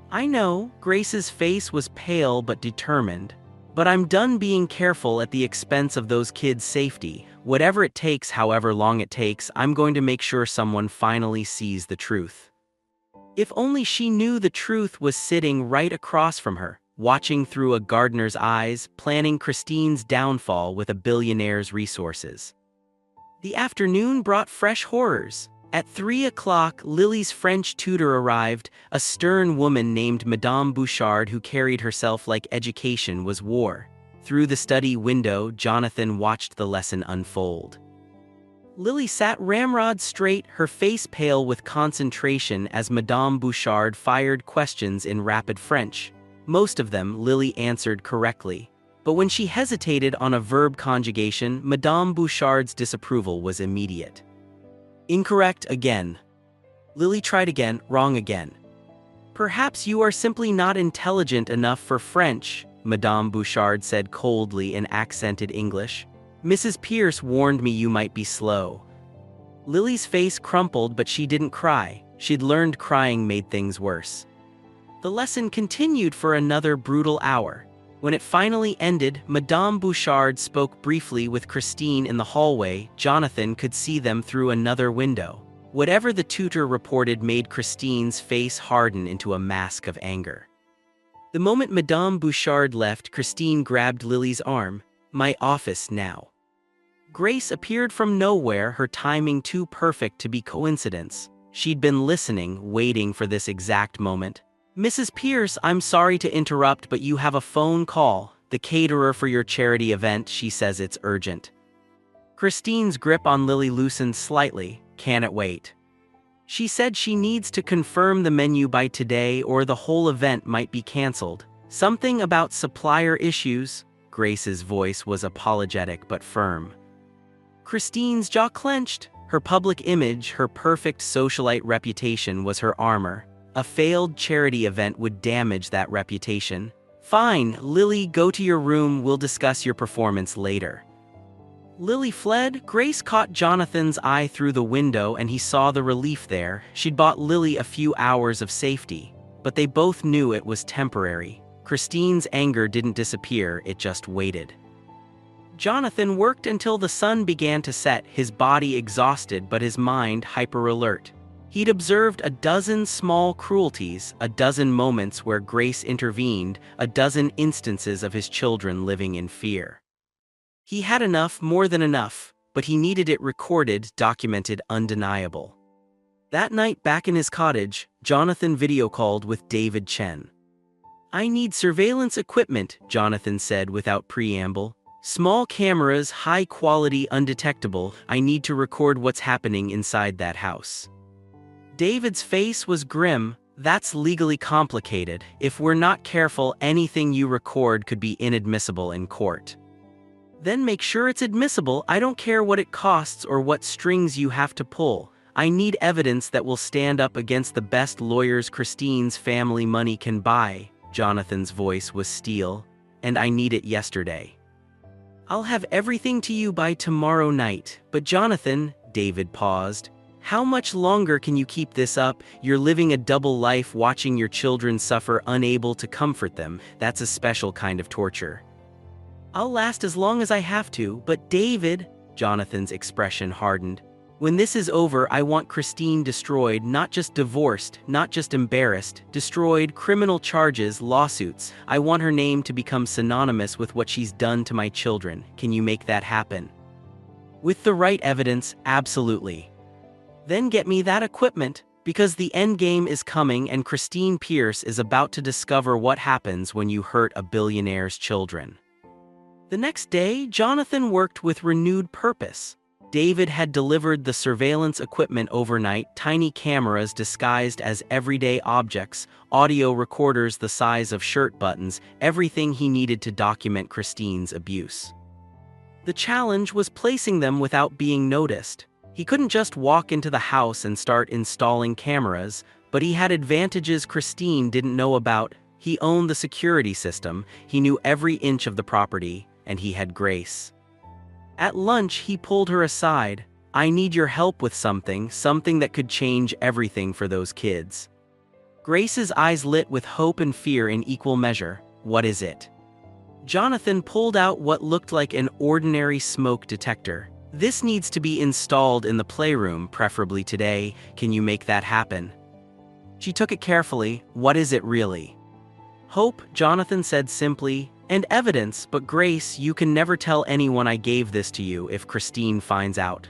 I know, Grace's face was pale but determined. But I'm done being careful at the expense of those kids' safety. Whatever it takes, however long it takes, I'm going to make sure someone finally sees the truth. If only she knew the truth was sitting right across from her, watching through a gardener's eyes, planning Christine's downfall with a billionaire's resources. The afternoon brought fresh horrors. At 3 o'clock, Lily's French tutor arrived, a stern woman named Madame Bouchard who carried herself like education was war. Through the study window, Jonathan watched the lesson unfold. Lily sat ramrod straight, her face pale with concentration as Madame Bouchard fired questions in rapid French. Most of them Lily answered correctly. But when she hesitated on a verb conjugation, Madame Bouchard's disapproval was immediate. Incorrect again. Lily tried again, wrong again. Perhaps you are simply not intelligent enough for French, Madame Bouchard said coldly in accented English. Mrs. Pierce warned me you might be slow. Lily's face crumpled, but she didn't cry. She'd learned crying made things worse. The lesson continued for another brutal hour. When it finally ended, Madame Bouchard spoke briefly with Christine in the hallway. Jonathan could see them through another window. Whatever the tutor reported made Christine's face harden into a mask of anger. The moment Madame Bouchard left, Christine grabbed Lily's arm. My office now. Grace appeared from nowhere, her timing too perfect to be coincidence. She'd been listening, waiting for this exact moment. Mrs. Pierce, I'm sorry to interrupt, but you have a phone call. The caterer for your charity event, she says it's urgent. Christine's grip on Lily loosened slightly. Can it wait? She said she needs to confirm the menu by today or the whole event might be canceled. Something about supplier issues. Grace's voice was apologetic but firm. Christine's jaw clenched. Her public image, her perfect socialite reputation was her armor. A failed charity event would damage that reputation. Fine, Lily, go to your room, we'll discuss your performance later. Lily fled. Grace caught Jonathan's eye through the window and he saw the relief there. She'd bought Lily a few hours of safety, but they both knew it was temporary. Christine's anger didn't disappear, it just waited. Jonathan worked until the sun began to set, his body exhausted but his mind hyper-alert. He'd observed a dozen small cruelties, a dozen moments where Grace intervened, a dozen instances of his children living in fear. He had enough, more than enough, but he needed it recorded, documented, undeniable. That night back in his cottage, Jonathan video-called with David Chen. "I need surveillance equipment," Jonathan said without preamble. "Small cameras, high quality, undetectable. I need to record what's happening inside that house." David's face was grim. "That's legally complicated. If we're not careful, anything you record could be inadmissible in court." "Then make sure it's admissible. I don't care what it costs or what strings you have to pull. I need evidence that will stand up against the best lawyers Christine's family money can buy." Jonathan's voice was steel. "And I need it yesterday. I'll have everything to you by tomorrow night." "But Jonathan," David paused, "how much longer can you keep this up? You're living a double life, watching your children suffer, unable to comfort them. That's a special kind of torture." "I'll last as long as I have to." "But David," Jonathan's expression hardened, "when this is over, I want Christine destroyed, not just divorced, not just embarrassed, destroyed, criminal charges, lawsuits. I want her name to become synonymous with what she's done to my children. Can you make that happen?" "With the right evidence, absolutely." "Then get me that equipment, because the end game is coming and Christine Pierce is about to discover what happens when you hurt a billionaire's children." The next day, Jonathan worked with renewed purpose. David had delivered the surveillance equipment overnight, tiny cameras disguised as everyday objects, audio recorders the size of shirt buttons, everything he needed to document Christine's abuse. The challenge was placing them without being noticed. He couldn't just walk into the house and start installing cameras, but he had advantages Christine didn't know about. He owned the security system, he knew every inch of the property, and he had Grace. At lunch, he pulled her aside. "I need your help with something that could change everything for those kids." Grace's eyes lit with hope and fear in equal measure. "What is it?" Jonathan pulled out what looked like an ordinary smoke detector. "This needs to be installed in the playroom, preferably today. Can you make that happen?" She took it carefully. "What is it really?" "Hope," Jonathan said simply, "and evidence, but Grace, you can never tell anyone I gave this to you if Christine finds out."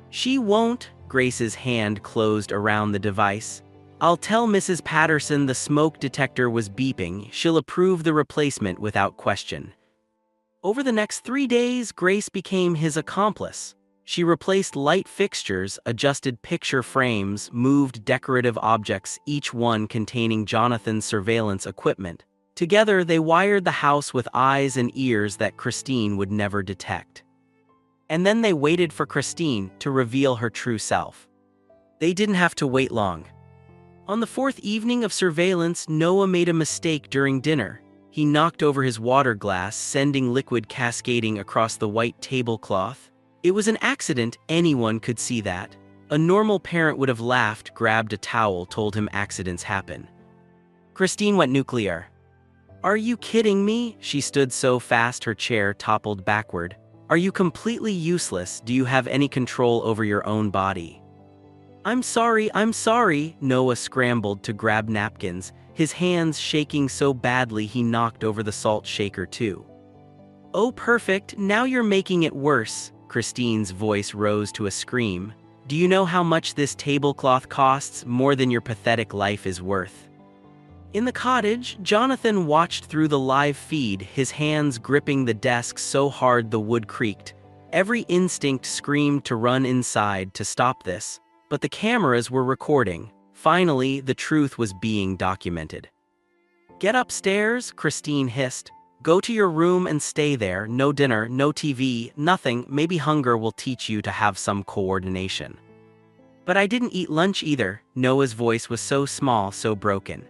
"She won't." Grace's hand closed around the device. "I'll tell Mrs. Patterson the smoke detector was beeping. She'll approve the replacement without question." Over the next 3 days, Grace became his accomplice. She replaced light fixtures, adjusted picture frames, moved decorative objects, each one containing Jonathan's surveillance equipment. Together, they wired the house with eyes and ears that Christine would never detect. And then they waited for Christine to reveal her true self. They didn't have to wait long. On the 4th evening of surveillance, Noah made a mistake during dinner. He knocked over his water glass, sending liquid cascading across the white tablecloth. It was an accident, anyone could see that. A normal parent would have laughed, grabbed a towel, told him accidents happen. Christine went nuclear. "Are you kidding me?" She stood so fast her chair toppled backward. "Are you completely useless? Do you have any control over your own body?" I'm sorry." Noah scrambled to grab napkins, his hands shaking so badly he knocked over the salt shaker too. "Oh, perfect, now you're making it worse." Christine's voice rose to a scream. "Do you know how much this tablecloth costs? More than your pathetic life is worth." In the cottage, Jonathan watched through the live feed, his hands gripping the desk so hard the wood creaked. Every instinct screamed to run inside to stop this, but the cameras were recording. Finally, the truth was being documented. Get upstairs, Christine hissed. Go to your room and stay there, no dinner, no TV, nothing, maybe hunger will teach you to have some coordination. But I didn't eat lunch either, Noah's voice was so small, so broken.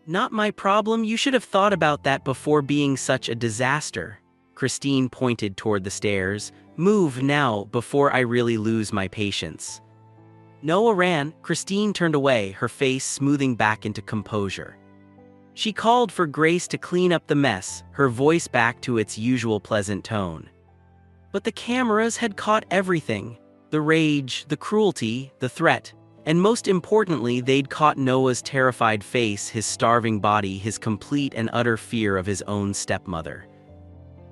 Not my problem, you should have thought about that before being such a disaster. Christine pointed toward the stairs. Move now, before I really lose my patience. Noah ran, Christine turned away, her face smoothing back into composure. She called for Grace to clean up the mess, her voice back to its usual pleasant tone. But the cameras had caught everything. The rage, the cruelty, the threat, and most importantly, they'd caught Noah's terrified face, his starving body, his complete and utter fear of his own stepmother.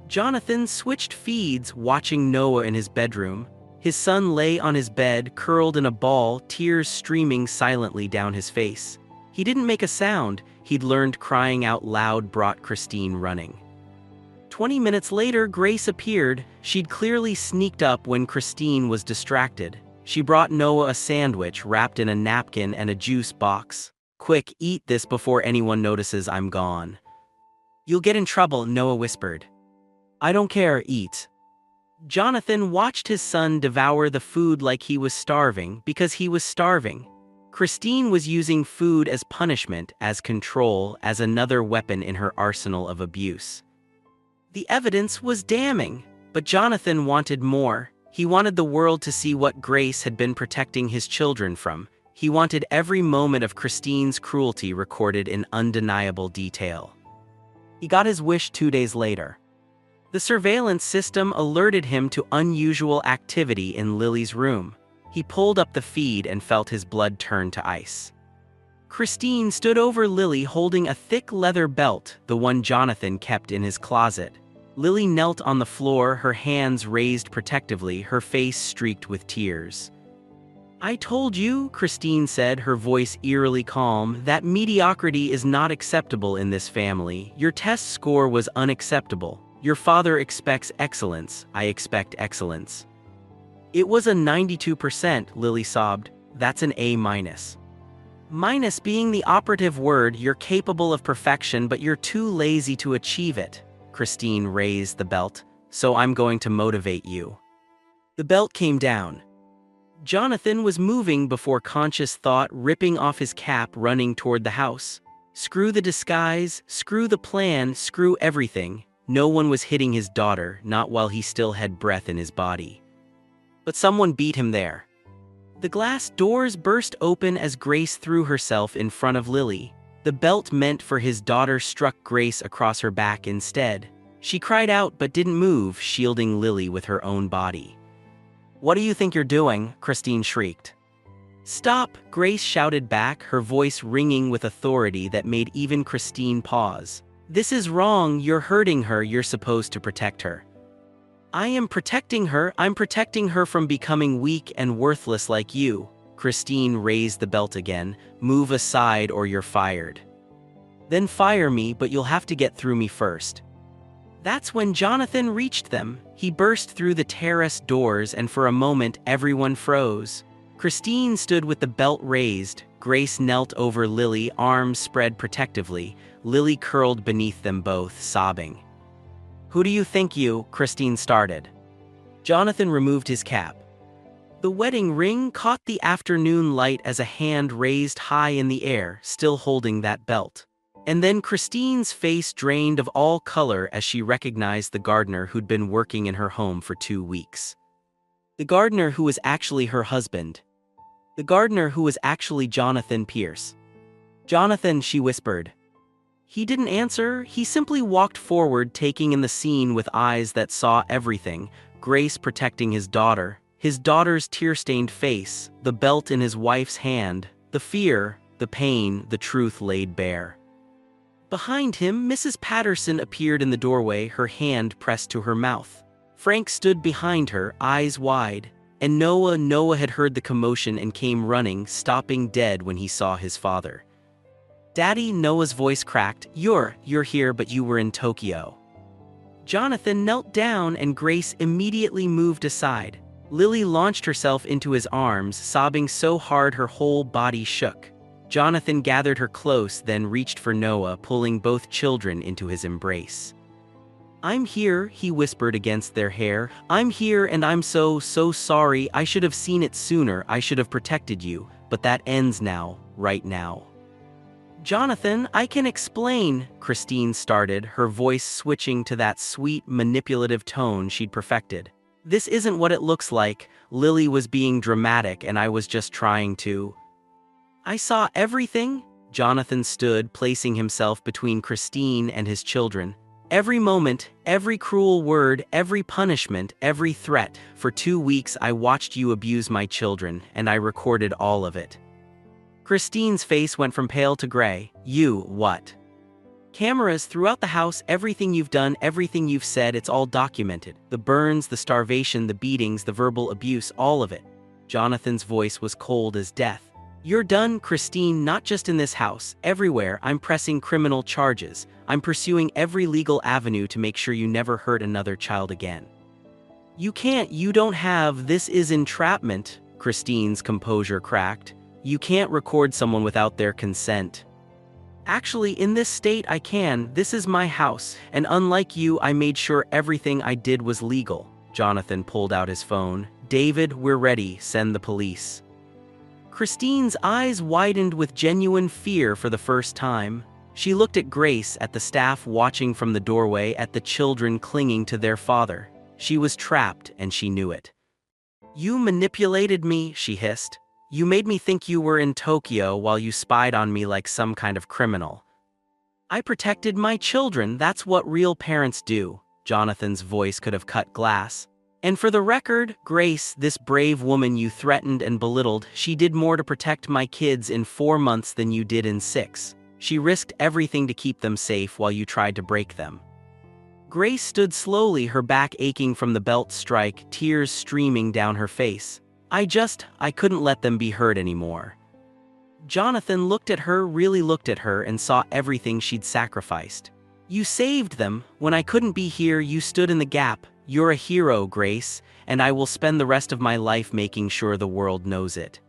Jonathan switched feeds, watching Noah in his bedroom. His son lay on his bed, curled in a ball, tears streaming silently down his face. He didn't make a sound. He'd learned crying out loud brought Christine running. 20 minutes later, Grace appeared. She'd clearly sneaked up when Christine was distracted. She brought Noah a sandwich wrapped in a napkin and a juice box. Quick, eat this before anyone notices I'm gone. You'll get in trouble, Noah whispered. I don't care, eat. Jonathan watched his son devour the food like he was starving because he was starving. Christine was using food as punishment, as control, as another weapon in her arsenal of abuse. The evidence was damning, but Jonathan wanted more. He wanted the world to see what Grace had been protecting his children from. He wanted every moment of Christine's cruelty recorded in undeniable detail. He got his wish 2 days later. The surveillance system alerted him to unusual activity in Lily's room. He pulled up the feed and felt his blood turn to ice. Christine stood over Lily holding a thick leather belt, the one Jonathan kept in his closet. Lily knelt on the floor, her hands raised protectively, her face streaked with tears. I told you, Christine said, her voice eerily calm, that mediocrity is not acceptable in this family. Your test score was unacceptable. Your father expects excellence. I expect excellence. It was a 92%, Lily sobbed. That's an A-. Minus being the operative word. You're capable of perfection, but you're too lazy to achieve it. Christine raised the belt. So I'm going to motivate you. The belt came down. Jonathan was moving before conscious thought, ripping off his cap, running toward the house. Screw the disguise, screw the plan, screw everything. No one was hitting his daughter, not while he still had breath in his body. But someone beat him there. The glass doors burst open as Grace threw herself in front of Lily. The belt meant for his daughter struck Grace across her back instead. She cried out but didn't move, shielding Lily with her own body. What do you think you're doing? Christine shrieked. Stop, Grace shouted back, her voice ringing with authority that made even Christine pause. This is wrong, you're hurting her, you're supposed to protect her. I am protecting her, I'm protecting her from becoming weak and worthless like you. Christine raised the belt again. Move aside or you're fired. Then fire me, but you'll have to get through me first. That's when Jonathan reached them. He burst through the terrace doors and for a moment everyone froze. Christine stood with the belt raised. Grace knelt over Lily, arms spread protectively. Lily curled beneath them both, sobbing. Who do you think you? Christine started. Jonathan removed his cap. The wedding ring caught the afternoon light as a hand raised high in the air, still holding that belt. And then Christine's face drained of all color as she recognized the gardener who'd been working in her home for 2 weeks. The gardener who was actually her husband. The gardener who was actually Jonathan Pierce. Jonathan, she whispered. He didn't answer, he simply walked forward, taking in the scene with eyes that saw everything. Grace protecting his daughter's tear-stained face, the belt in his wife's hand, the fear, the pain, the truth laid bare. Behind him, Mrs. Patterson appeared in the doorway, her hand pressed to her mouth. Frank stood behind her, eyes wide, and Noah had heard the commotion and came running, stopping dead when he saw his father. Daddy, Noah's voice cracked, you're here but you were in Tokyo. Jonathan knelt down and Grace immediately moved aside. Lily launched herself into his arms, sobbing so hard her whole body shook. Jonathan gathered her close, then reached for Noah, pulling both children into his embrace. "I'm here," he whispered against their hair. "I'm here and I'm so sorry. I should have seen it sooner. I should have protected you, but that ends now, right now." "Jonathan, I can explain," Christine started, her voice switching to that sweet, manipulative tone she'd perfected. "This isn't what it looks like. Lily was being dramatic and I was just trying to." "I saw everything." Jonathan stood, placing himself between Christine and his children. "Every moment, every cruel word, every punishment, every threat. For 2 weeks I watched you abuse my children, and I recorded all of it." Christine's face went from pale to gray. "You, what?" "Cameras throughout the house, everything you've done, everything you've said, it's all documented. The burns, the starvation, the beatings, the verbal abuse, all of it." Jonathan's voice was cold as death. "You're done, Christine, not just in this house, everywhere. I'm pressing criminal charges. I'm pursuing every legal avenue to make sure you never hurt another child again." "You can't, you don't have, this is entrapment," Christine's composure cracked. "You can't record someone without their consent." "Actually, in this state I can. This is my house, and unlike you, I made sure everything I did was legal." Jonathan pulled out his phone. "David, we're ready. Send the police." Christine's eyes widened with genuine fear for the first time. She looked at Grace, at the staff watching from the doorway, at the children clinging to their father. She was trapped, and she knew it. "You manipulated me," she hissed. "You made me think you were in Tokyo while you spied on me like some kind of criminal." "I protected my children, that's what real parents do." Jonathan's voice could have cut glass. "And for the record, Grace, this brave woman you threatened and belittled, she did more to protect my kids in 4 months than you did in 6. She risked everything to keep them safe while you tried to break them." Grace stood slowly, her back aching from the belt strike, tears streaming down her face. I couldn't let them be hurt anymore." Jonathan looked at her, really looked at her, and saw everything she'd sacrificed. "You saved them. When I couldn't be here, you stood in the gap. You're a hero, Grace, and I will spend the rest of my life making sure the world knows it."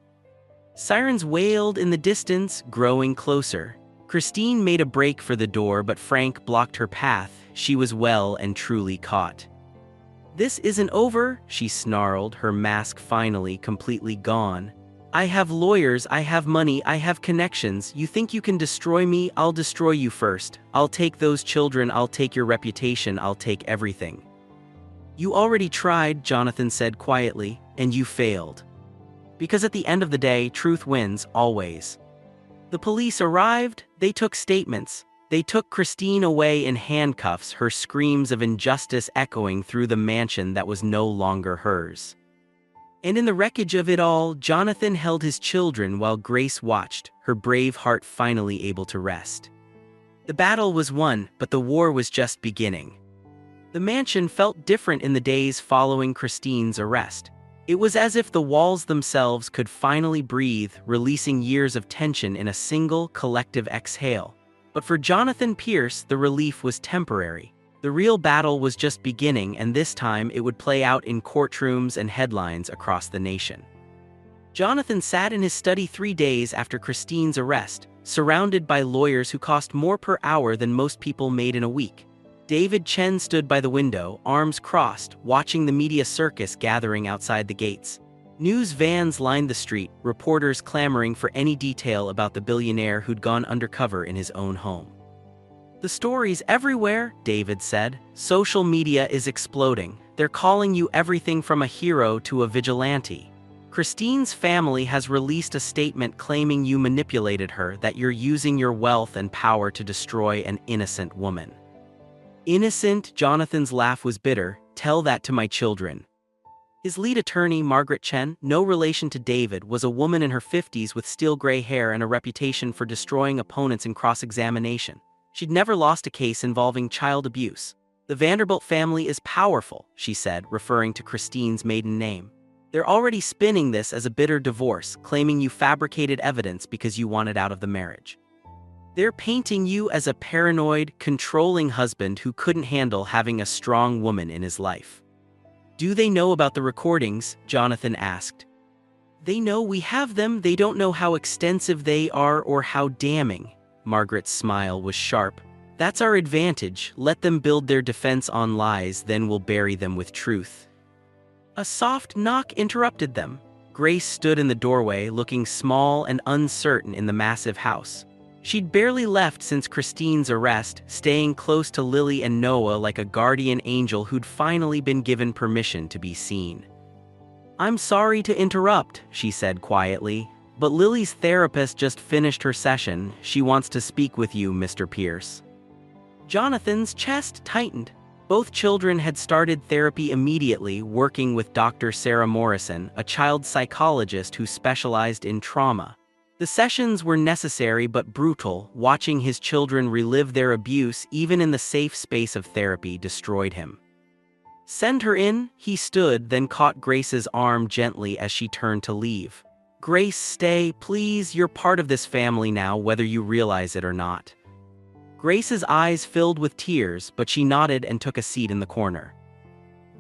Sirens wailed in the distance, growing closer. Christine made a break for the door, but Frank blocked her path. She was well and truly caught. "This isn't over," she snarled, her mask finally completely gone. "I have lawyers, I have money, I have connections. You think you can destroy me? I'll destroy you first. I'll take those children, I'll take your reputation, I'll take everything." "You already tried," Jonathan said quietly, "and you failed. Because at the end of the day, truth wins, always." The police arrived, they took statements. They took Christine away in handcuffs, her screams of injustice echoing through the mansion that was no longer hers. And in the wreckage of it all, Jonathan held his children while Grace watched, her brave heart finally able to rest. The battle was won, but the war was just beginning. The mansion felt different in the days following Christine's arrest. It was as if the walls themselves could finally breathe, releasing years of tension in a single, collective exhale. But for Jonathan Pierce, the relief was temporary. The real battle was just beginning, and this time it would play out in courtrooms and headlines across the nation. Jonathan sat in his study 3 days after Christine's arrest, surrounded by lawyers who cost more per hour than most people made in a week. David Chen stood by the window, arms crossed, watching the media circus gathering outside the gates. News vans lined the street, reporters clamoring for any detail about the billionaire who'd gone undercover in his own home. "The stories everywhere," David said. "Social media is exploding. They're calling you everything from a hero to a vigilante. Christine's family has released a statement claiming you manipulated her, that you're using your wealth and power to destroy an innocent woman." "Innocent?" Jonathan's laugh was bitter. "Tell that to my children." His lead attorney, Margaret Chen, no relation to David, was a woman in her 50s with steel gray hair and a reputation for destroying opponents in cross-examination. She'd never lost a case involving child abuse. "The Vanderbilt family is powerful," she said, referring to Christine's maiden name. "They're already spinning this as a bitter divorce, claiming you fabricated evidence because you wanted out of the marriage. They're painting you as a paranoid, controlling husband who couldn't handle having a strong woman in his life." "Do they know about the recordings?" Jonathan asked. They know we have them, they don't know how extensive they are or how damning. Margaret's smile was sharp. That's our advantage, let them build their defense on lies, then we'll bury them with truth. A soft knock interrupted them. Grace stood in the doorway, looking small and uncertain in the massive house. She'd barely left since Christine's arrest, staying close to Lily and Noah like a guardian angel who'd finally been given permission to be seen. "I'm sorry to interrupt," she said quietly, "but Lily's therapist just finished her session. She wants to speak with you, Mr. Pierce." Jonathan's chest tightened. Both children had started therapy immediately, working with Dr. Sarah Morrison, a child psychologist who specialized in trauma. The sessions were necessary but brutal. Watching his children relive their abuse, even in the safe space of therapy, destroyed him. "Send her in," he stood, then caught Grace's arm gently as she turned to leave. "Grace, stay, please. You're part of this family now, whether you realize it or not." Grace's eyes filled with tears, but she nodded and took a seat in the corner.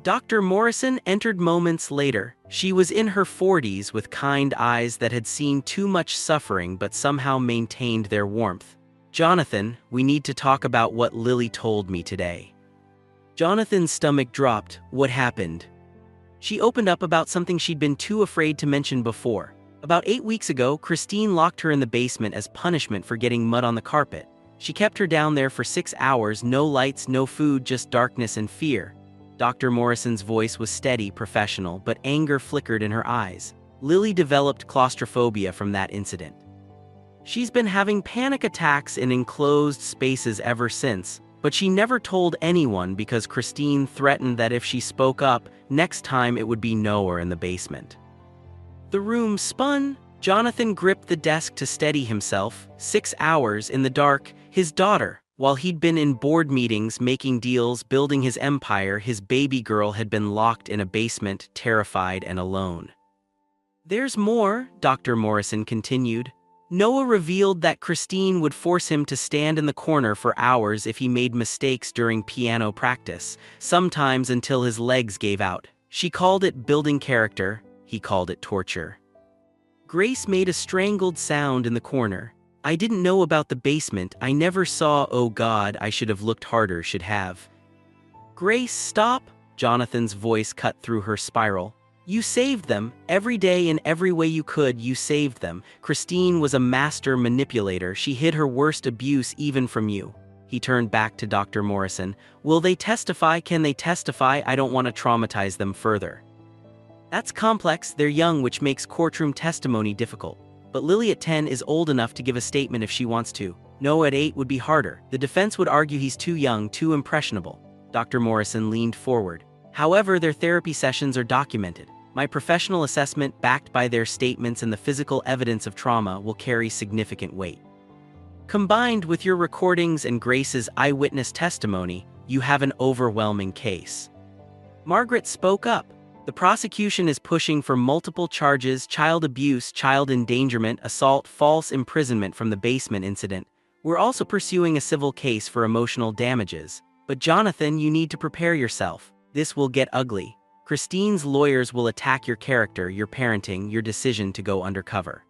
Dr. Morrison entered moments later. She was in her 40s with kind eyes that had seen too much suffering but somehow maintained their warmth. "Jonathan, we need to talk about what Lily told me today." Jonathan's stomach dropped. What happened? She opened up about something she'd been too afraid to mention before. About 8 weeks ago, Christine locked her in the basement as punishment for getting mud on the carpet. She kept her down there for 6 hours, no lights, no food, just darkness and fear. Dr. Morrison's voice was steady, professional, but anger flickered in her eyes. Lily developed claustrophobia from that incident. She's been having panic attacks in enclosed spaces ever since, but she never told anyone because Christine threatened that if she spoke up, next time it would be nowhere in the basement. The room spun. Jonathan gripped the desk to steady himself. 6 hours in the dark. His daughter, while he'd been in board meetings, making deals, building his empire, his baby girl had been locked in a basement, terrified and alone. "There's more," Dr. Morrison continued. "Noah revealed that Christine would force him to stand in the corner for hours if he made mistakes during piano practice, sometimes until his legs gave out. She called it building character, he called it torture." Grace made a strangled sound in the corner. "I didn't know about the basement. I never saw. Oh God, I should have looked harder, should have." "Grace, stop!" Jonathan's voice cut through her spiral. "You saved them. Every day in every way you could, you saved them. Christine was a master manipulator. She hid her worst abuse even from you." He turned back to Dr. Morrison. "Will they testify? Can they testify? I don't want to traumatize them further." "That's complex. They're young, which makes courtroom testimony difficult. But Lily at 10 is old enough to give a statement if she wants to. Noah at 8 would be harder. The defense would argue he's too young, too impressionable." Dr. Morrison leaned forward. "However, their therapy sessions are documented. My professional assessment, backed by their statements and the physical evidence of trauma, will carry significant weight. Combined with your recordings and Grace's eyewitness testimony, you have an overwhelming case." Margaret spoke up. "The prosecution is pushing for multiple charges: child abuse, child endangerment, assault, false imprisonment from the basement incident. We're also pursuing a civil case for emotional damages. But Jonathan, you need to prepare yourself. This will get ugly. Christine's lawyers will attack your character, your parenting, your decision to go undercover.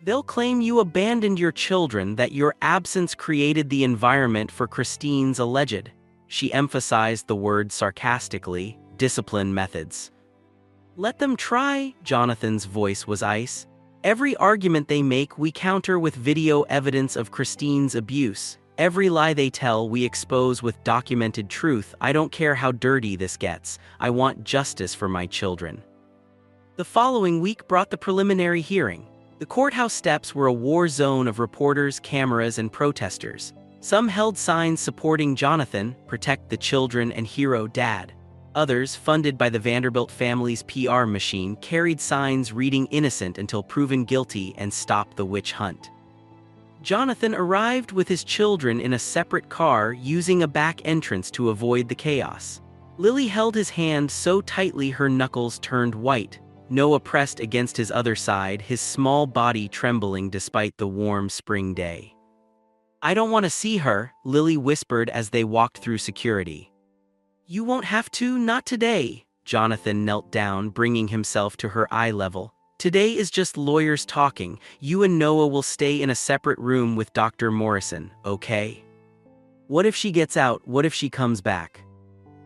They'll claim you abandoned your children, that your absence created the environment for Christine's alleged," she emphasized the word sarcastically, "discipline methods." "Let them try." Jonathan's voice was ice. "Every argument they make, we counter with video evidence of Christine's abuse. Every lie they tell, we expose with documented truth. I don't care how dirty this gets. I want justice for my children." The following week brought the preliminary hearing. The courthouse steps were a war zone of reporters, cameras, and protesters. Some held signs supporting Jonathan, "Protect the children" and "Hero Dad." Others, funded by the Vanderbilt family's PR machine, carried signs reading "Innocent until proven guilty" and "Stop the witch hunt." Jonathan arrived with his children in a separate car, using a back entrance to avoid the chaos. Lily held his hand so tightly her knuckles turned white. Noah pressed against his other side, his small body trembling despite the warm spring day. "I don't want to see her," Lily whispered as they walked through security. "You won't have to, not today." Jonathan knelt down, bringing himself to her eye level. Today is just lawyers talking. You and Noah will stay in a separate room with Dr. Morrison, okay? What if she gets out? What if she comes back?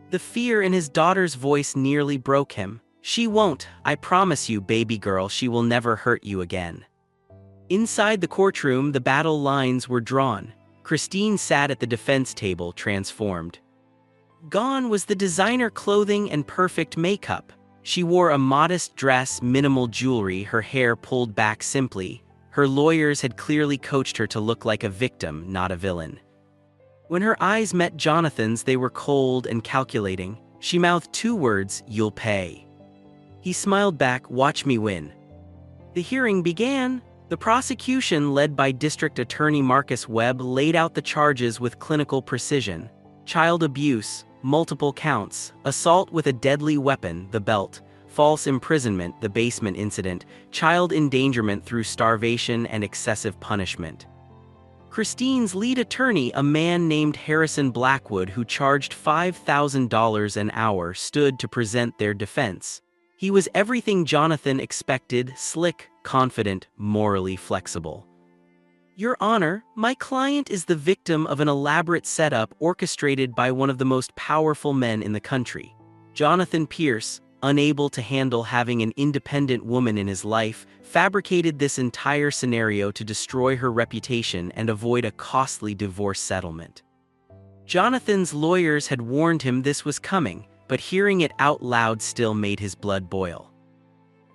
The fear in his daughter's voice nearly broke him. She won't, I promise you, baby girl, she will never hurt you again. Inside the courtroom, the battle lines were drawn. Christine sat at the defense table, transformed. Gone was the designer clothing and perfect makeup. She wore a modest dress, minimal jewelry, her hair pulled back simply. Her lawyers had clearly coached her to look like a victim, not a villain. When her eyes met Jonathan's, they were cold and calculating. She mouthed 2 words, "You'll pay." He smiled back, "Watch me win." The hearing began. The prosecution, led by District Attorney Marcus Webb, laid out the charges with clinical precision. Child abuse, multiple counts, assault with a deadly weapon, the belt, false imprisonment, the basement incident, child endangerment through starvation and excessive punishment. Christine's lead attorney, a man named Harrison Blackwood who charged $5,000 an hour, stood to present their defense. He was everything Jonathan expected: slick, confident, morally flexible. "Your Honor, my client is the victim of an elaborate setup orchestrated by one of the most powerful men in the country. Jonathan Pierce, unable to handle having an independent woman in his life, fabricated this entire scenario to destroy her reputation and avoid a costly divorce settlement." Jonathan's lawyers had warned him this was coming, but hearing it out loud still made his blood boil.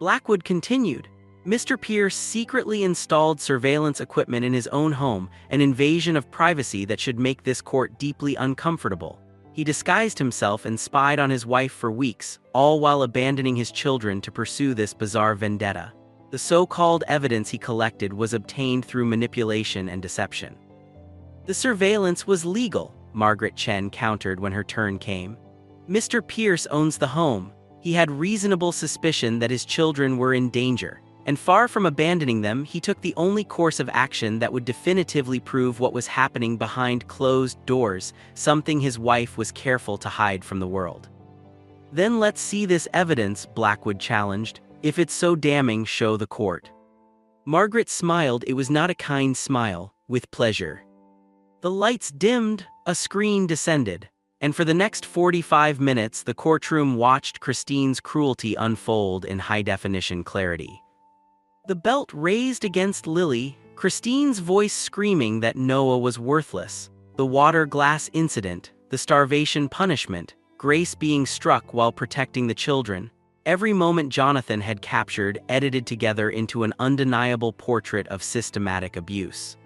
Blackwood continued, "Mr. Pierce secretly installed surveillance equipment in his own home, an invasion of privacy that should make this court deeply uncomfortable. He disguised himself and spied on his wife for weeks, all while abandoning his children to pursue this bizarre vendetta. The so-called evidence he collected was obtained through manipulation and deception." "The surveillance was legal," Margaret Chen countered when her turn came. "Mr. Pierce owns the home. He had reasonable suspicion that his children were in danger, and far from abandoning them, he took the only course of action that would definitively prove what was happening behind closed doors, something his wife was careful to hide from the world." "Then let's see this evidence," Blackwood challenged. "If it's so damning, show the court." Margaret smiled. It was not a kind smile, with pleasure. The lights dimmed, a screen descended, and for the next 45 minutes the courtroom watched Christine's cruelty unfold in high-definition clarity. The belt raised against Lily, Christine's voice screaming that Noah was worthless, the water glass incident, the starvation punishment, Grace being struck while protecting the children. Every moment Jonathan had captured, edited together into an undeniable portrait of systematic abuse.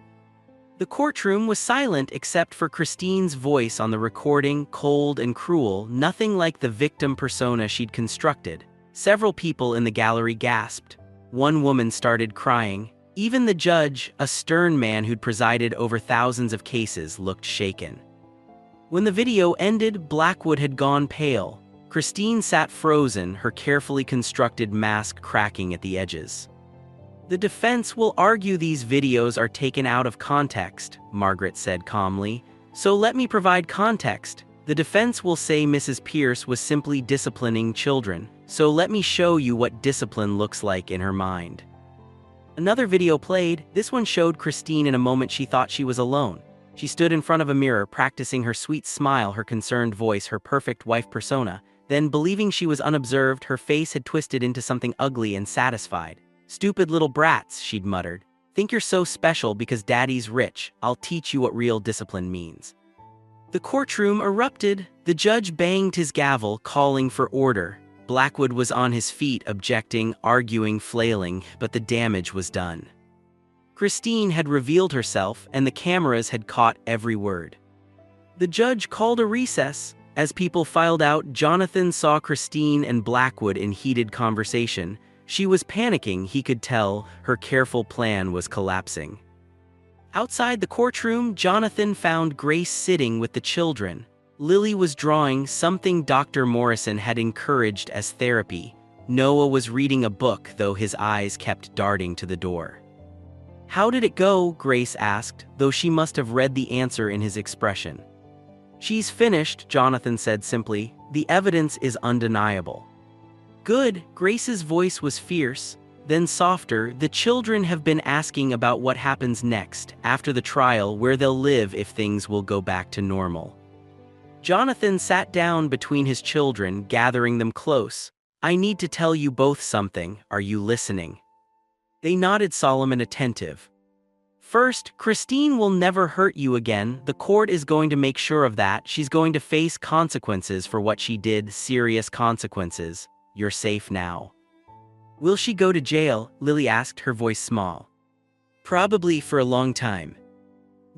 The courtroom was silent except for Christine's voice on the recording, cold and cruel, nothing like the victim persona she'd constructed. Several people in the gallery gasped. One woman started crying. Even the judge, a stern man who'd presided over thousands of cases, looked shaken. When the video ended, Blackwood had gone pale. Christine sat frozen, her carefully constructed mask cracking at the edges. "The defense will argue these videos are taken out of context," Margaret said calmly. "So let me provide context. The defense will say Mrs. Pierce was simply disciplining children, so let me show you what discipline looks like in her mind." Another video played. This one showed Christine in a moment she thought she was alone. She stood in front of a mirror, practicing her sweet smile, her concerned voice, her perfect wife persona. Then, believing she was unobserved, her face had twisted into something ugly and satisfied. "Stupid little brats," she'd muttered. "Think you're so special because daddy's rich. I'll teach you what real discipline means." The courtroom erupted. The judge banged his gavel, calling for order. Blackwood was on his feet, objecting, arguing, flailing, but the damage was done. Christine had revealed herself, and the cameras had caught every word. The judge called a recess. As people filed out, Jonathan saw Christine and Blackwood in heated conversation. She was panicking, he could tell. Her careful plan was collapsing. Outside the courtroom, Jonathan found Grace sitting with the children. Lily was drawing, something Dr. Morrison had encouraged as therapy. Noah was reading a book, though his eyes kept darting to the door. "How did it go?" Grace asked, though she must have read the answer in his expression. "She's finished," Jonathan said simply. "The evidence is undeniable." "Good." Grace's voice was fierce. Then softer, "The children have been asking about what happens next, after the trial, where they'll live if things will go back to normal." Jonathan sat down between his children, gathering them close. "I need to tell you both something. Are you listening?" They nodded, solemn and attentive. "First, Christine will never hurt you again. The court is going to make sure of that. She's going to face consequences for what she did, serious consequences. You're safe now." "Will she go to jail?" Lily asked, her voice small. "Probably for a long time."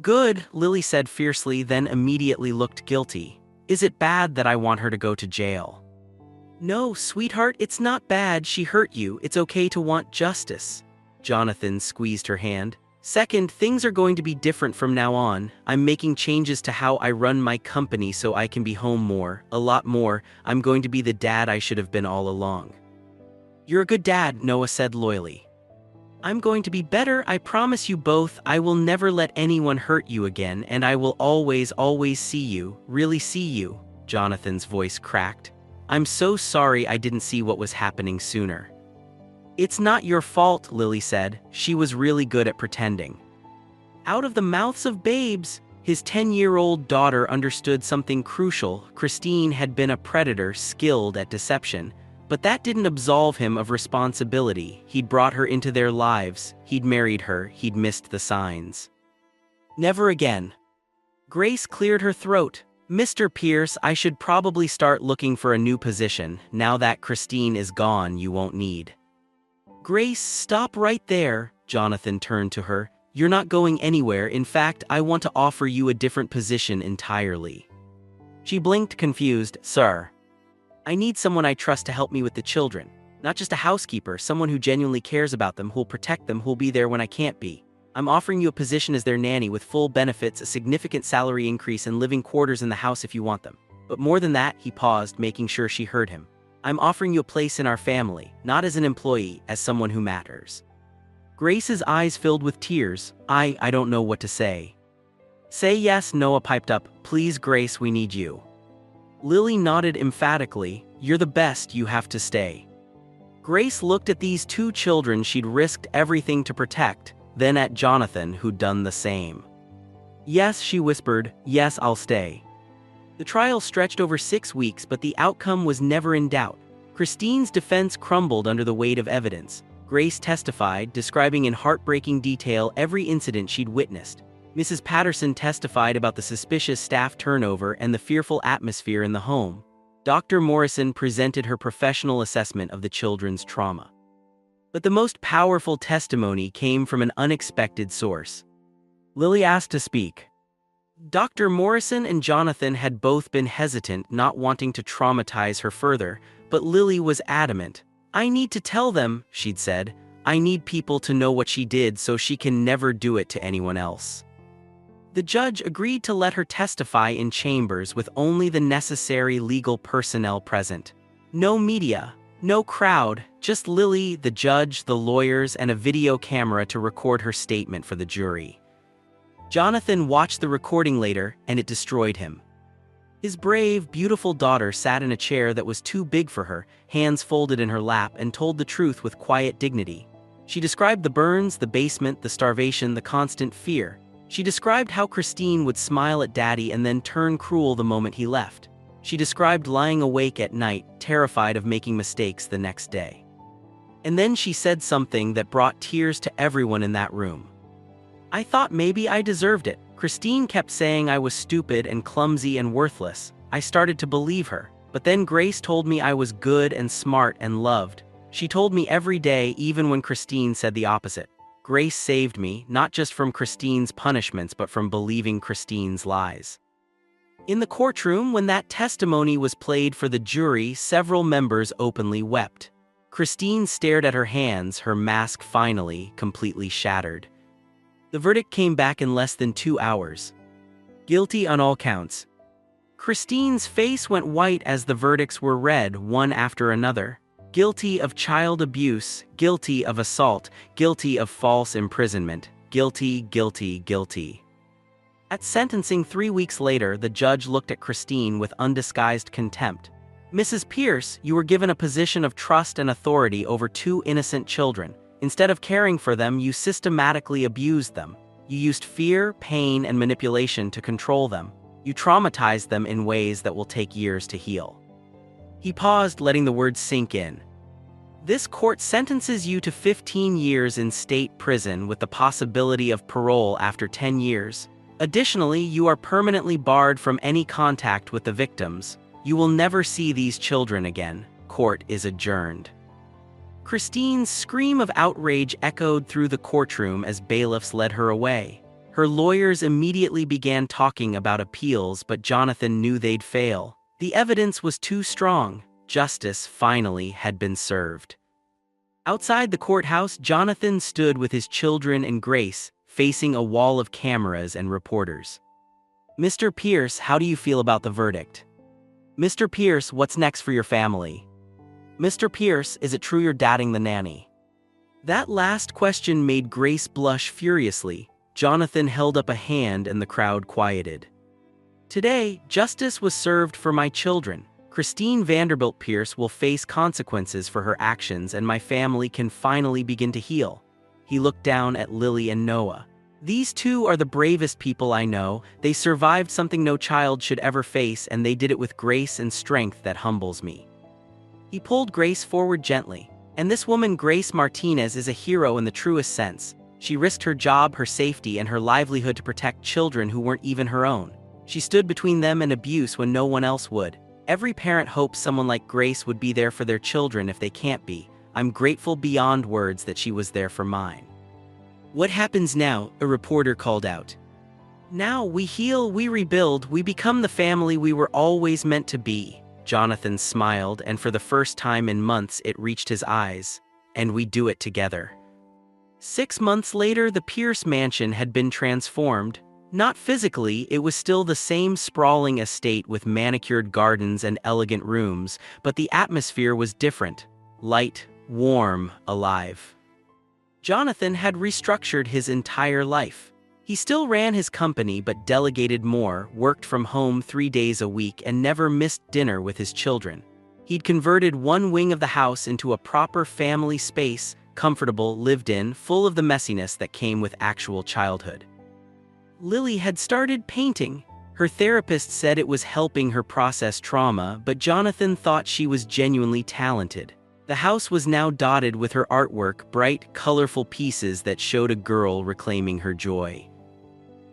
"Good," Lily said fiercely, then immediately looked guilty. "Is it bad that I want her to go to jail?" "No, sweetheart, it's not bad. She hurt you. It's okay to want justice." Jonathan squeezed her hand. "Second, things are going to be different from now on. I'm making changes to how I run my company so I can be home more, a lot more. I'm going to be the dad I should have been all along." "You're a good dad," Noah said loyally. "I'm going to be better, I promise you both. I will never let anyone hurt you again, and I will always, always see you, really see you." Jonathan's voice cracked. "I'm so sorry I didn't see what was happening sooner." "It's not your fault," Lily said. "She was really good at pretending." Out of the mouths of babes, his 10-year-old daughter understood something crucial. Christine had been a predator skilled at deception. But that didn't absolve him of responsibility. He'd brought her into their lives, he'd married her, he'd missed the signs. "Never again." Grace cleared her throat. "Mr. Pierce, I should probably start looking for a new position. Now that Christine is gone, you won't need." "Grace, stop right there." Jonathan turned to her. "You're not going anywhere. In fact, I want to offer you a different position entirely." She blinked, confused. "Sir, I need someone I trust to help me with the children. Not just a housekeeper, someone who genuinely cares about them, who'll protect them, who'll be there when I can't be. I'm offering you a position as their nanny with full benefits, a significant salary increase, and living quarters in the house if you want them. But more than that," he paused, making sure she heard him. "I'm offering you a place in our family, not as an employee, as someone who matters." Grace's eyes filled with tears. I don't know what to say." "Say yes," Noah piped up. "Please, Grace, we need you." Lily nodded emphatically. "You're the best, you have to stay." Grace looked at these two children she'd risked everything to protect, then at Jonathan, who'd done the same. "Yes," she whispered, "yes, I'll stay." The trial stretched over 6 weeks, but the outcome was never in doubt. Christine's defense crumbled under the weight of evidence. Grace testified, describing in heartbreaking detail every incident she'd witnessed. Mrs. Patterson testified about the suspicious staff turnover and the fearful atmosphere in the home. Dr. Morrison presented her professional assessment of the children's trauma. But the most powerful testimony came from an unexpected source. Lily asked to speak. Dr. Morrison and Jonathan had both been hesitant, not wanting to traumatize her further, but Lily was adamant. "I need to tell them," she'd said. "I need people to know what she did so she can never do it to anyone else." The judge agreed to let her testify in chambers with only the necessary legal personnel present. No media, no crowd, just Lily, the judge, the lawyers, and a video camera to record her statement for the jury. Jonathan watched the recording later, and it destroyed him. His brave, beautiful daughter sat in a chair that was too big for her, hands folded in her lap, and told the truth with quiet dignity. She described the burns, the basement, the starvation, the constant fear. She described how Christine would smile at Daddy and then turn cruel the moment he left. She described lying awake at night, terrified of making mistakes the next day. And then she said something that brought tears to everyone in that room. "I thought maybe I deserved it. Christine kept saying I was stupid and clumsy and worthless. I started to believe her. But then Grace told me I was good and smart and loved. She told me every day, even when Christine said the opposite. Grace saved me, not just from Christine's punishments, but from believing Christine's lies." In the courtroom, when that testimony was played for the jury, several members openly wept. Christine stared at her hands, her mask finally completely shattered. The verdict came back in less than 2 hours. Guilty on all counts. Christine's face went white as the verdicts were read, one after another. Guilty of child abuse, guilty of assault, guilty of false imprisonment, guilty, guilty, guilty. At sentencing 3 weeks later, the judge looked at Christine with undisguised contempt. Mrs. Pierce, you were given a position of trust and authority over two innocent children. Instead of caring for them, you systematically abused them. You used fear, pain, and manipulation to control them. You traumatized them in ways that will take years to heal." He paused, letting the words sink in. "This court sentences you to 15 years in state prison with the possibility of parole after 10 years. Additionally, you are permanently barred from any contact with the victims. You will never see these children again. Court is adjourned." Christine's scream of outrage echoed through the courtroom as bailiffs led her away. Her lawyers immediately began talking about appeals, but Jonathan knew they'd fail. The evidence was too strong. Justice, finally, had been served. Outside the courthouse, Jonathan stood with his children and Grace, facing a wall of cameras and reporters. "Mr. Pierce, how do you feel about the verdict? Mr. Pierce, what's next for your family? Mr. Pierce, is it true you're dating the nanny?" That last question made Grace blush furiously. Jonathan held up a hand and the crowd quieted. "Today, justice was served for my children. Christine Vanderbilt Pierce will face consequences for her actions, and my family can finally begin to heal." He looked down at Lily and Noah. "These two are the bravest people I know. They survived something no child should ever face, and they did it with grace and strength that humbles me." He pulled Grace forward gently. "And this woman, Grace Martinez, is a hero in the truest sense. She risked her job, her safety, and her livelihood to protect children who weren't even her own. She stood between them and abuse when no one else would. Every parent hopes someone like Grace would be there for their children if they can't be. I'm grateful beyond words that she was there for mine." "What happens now?" a reporter called out. "Now we heal, we rebuild, we become the family we were always meant to be." Jonathan smiled, and for the first time in months it reached his eyes. "And we do it together." 6 months later, the Pierce mansion had been transformed. Not physically, it was still the same sprawling estate with manicured gardens and elegant rooms, but the atmosphere was different. Light, warm, alive. Jonathan had restructured his entire life. He still ran his company but delegated more, worked from home 3 days a week, and never missed dinner with his children. He'd converted one wing of the house into a proper family space, comfortable, lived in, full of the messiness that came with actual childhood. Lily had started painting. Her therapist said it was helping her process trauma, but Jonathan thought she was genuinely talented. The house was now dotted with her artwork, bright, colorful pieces that showed a girl reclaiming her joy.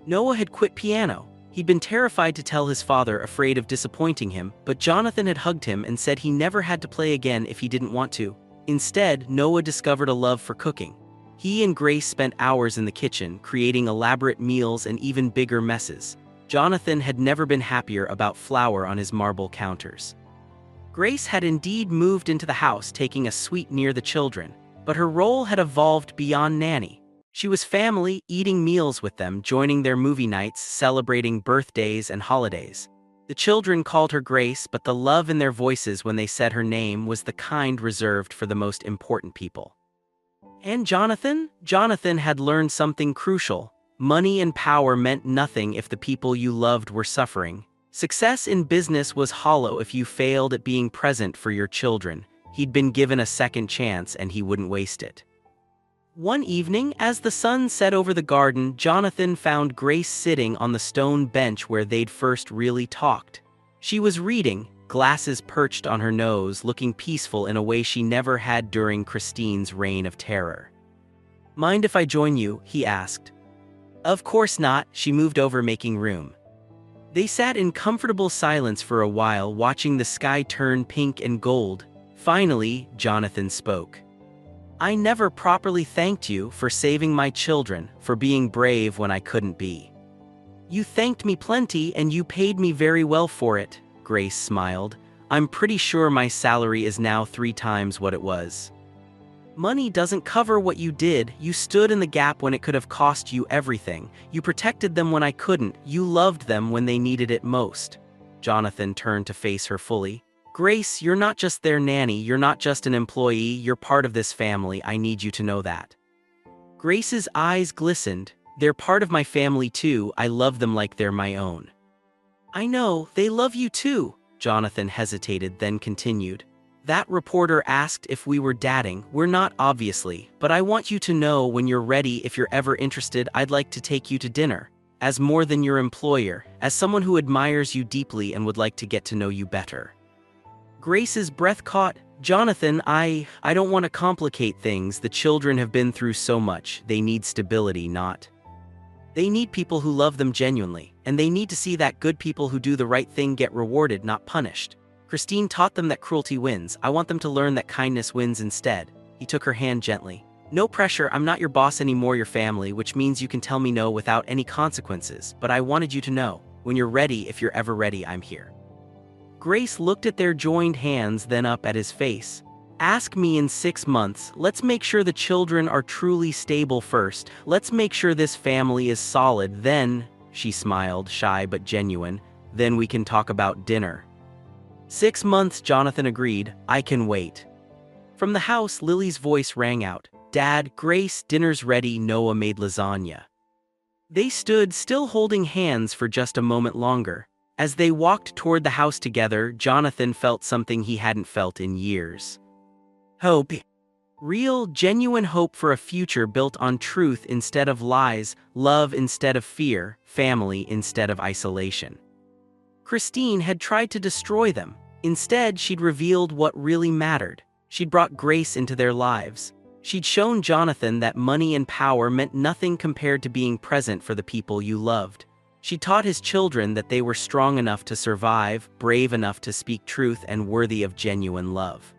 Noah had quit piano. He'd been terrified to tell his father, afraid of disappointing him, but Jonathan had hugged him and said he never had to play again if he didn't want to. Instead, Noah discovered a love for cooking. He and Grace spent hours in the kitchen, creating elaborate meals and even bigger messes. Jonathan had never been happier about flour on his marble counters. Grace had indeed moved into the house, taking a suite near the children, but her role had evolved beyond nanny. She was family, eating meals with them, joining their movie nights, celebrating birthdays and holidays. The children called her Grace, but the love in their voices when they said her name was the kind reserved for the most important people. And Jonathan? Jonathan had learned something crucial. Money and power meant nothing if the people you loved were suffering. Success in business was hollow if you failed at being present for your children. He'd been given a second chance and he wouldn't waste it. One evening, as the sun set over the garden, Jonathan found Grace sitting on the stone bench where they'd first really talked. She was reading, glasses perched on her nose, looking peaceful in a way she never had during Christine's reign of terror. "Mind if I join you?" he asked. "Of course not," she moved over, making room. They sat in comfortable silence for a while, watching the sky turn pink and gold. Finally, Jonathan spoke. "I never properly thanked you for saving my children, for being brave when I couldn't be." "You thanked me plenty and you paid me very well for it," Grace smiled. "I'm pretty sure my salary is now 3 times what it was." "Money doesn't cover what you did. You stood in the gap when it could have cost you everything. You protected them when I couldn't. You loved them when they needed it most." Jonathan turned to face her fully. "Grace, you're not just their nanny, you're not just an employee, you're part of this family. I need you to know that." Grace's eyes glistened. "They're part of my family too. I love them like they're my own." "I know, they love you too." Jonathan hesitated, then continued. That reporter asked if we were dating. We're not, obviously, but I want you to know when you're ready. If you're ever interested, I'd like to take you to dinner. As more than your employer, as someone who admires you deeply and would like to get to know you better. Grace's breath caught. Jonathan, I don't want to complicate things. The children have been through so much. They need stability, not. They need people who love them genuinely, and they need to see that good people who do the right thing get rewarded, not punished. Christine taught them that cruelty wins. I want them to learn that kindness wins instead. He took her hand gently. No pressure, I'm not your boss anymore, your family, which means you can tell me no without any consequences, but I wanted you to know, when you're ready, if you're ever ready, I'm here. Grace looked at their joined hands, then up at his face. Ask me in 6 months. Let's make sure the children are truly stable first. Let's make sure this family is solid. Then, she smiled, shy but genuine, then we can talk about dinner. 6 months, Jonathan agreed. I can wait. From the house, Lily's voice rang out. Dad, Grace, dinner's ready. Noah made lasagna. They stood still, holding hands for just a moment longer. As they walked toward the house together, Jonathan felt something he hadn't felt in years. Hope. Real, genuine hope for a future built on truth instead of lies, love instead of fear, family instead of isolation. Christine had tried to destroy them. Instead, she'd revealed what really mattered. She'd brought grace into their lives. She'd shown Jonathan that money and power meant nothing compared to being present for the people you loved. She taught his children that they were strong enough to survive, brave enough to speak truth, and worthy of genuine love.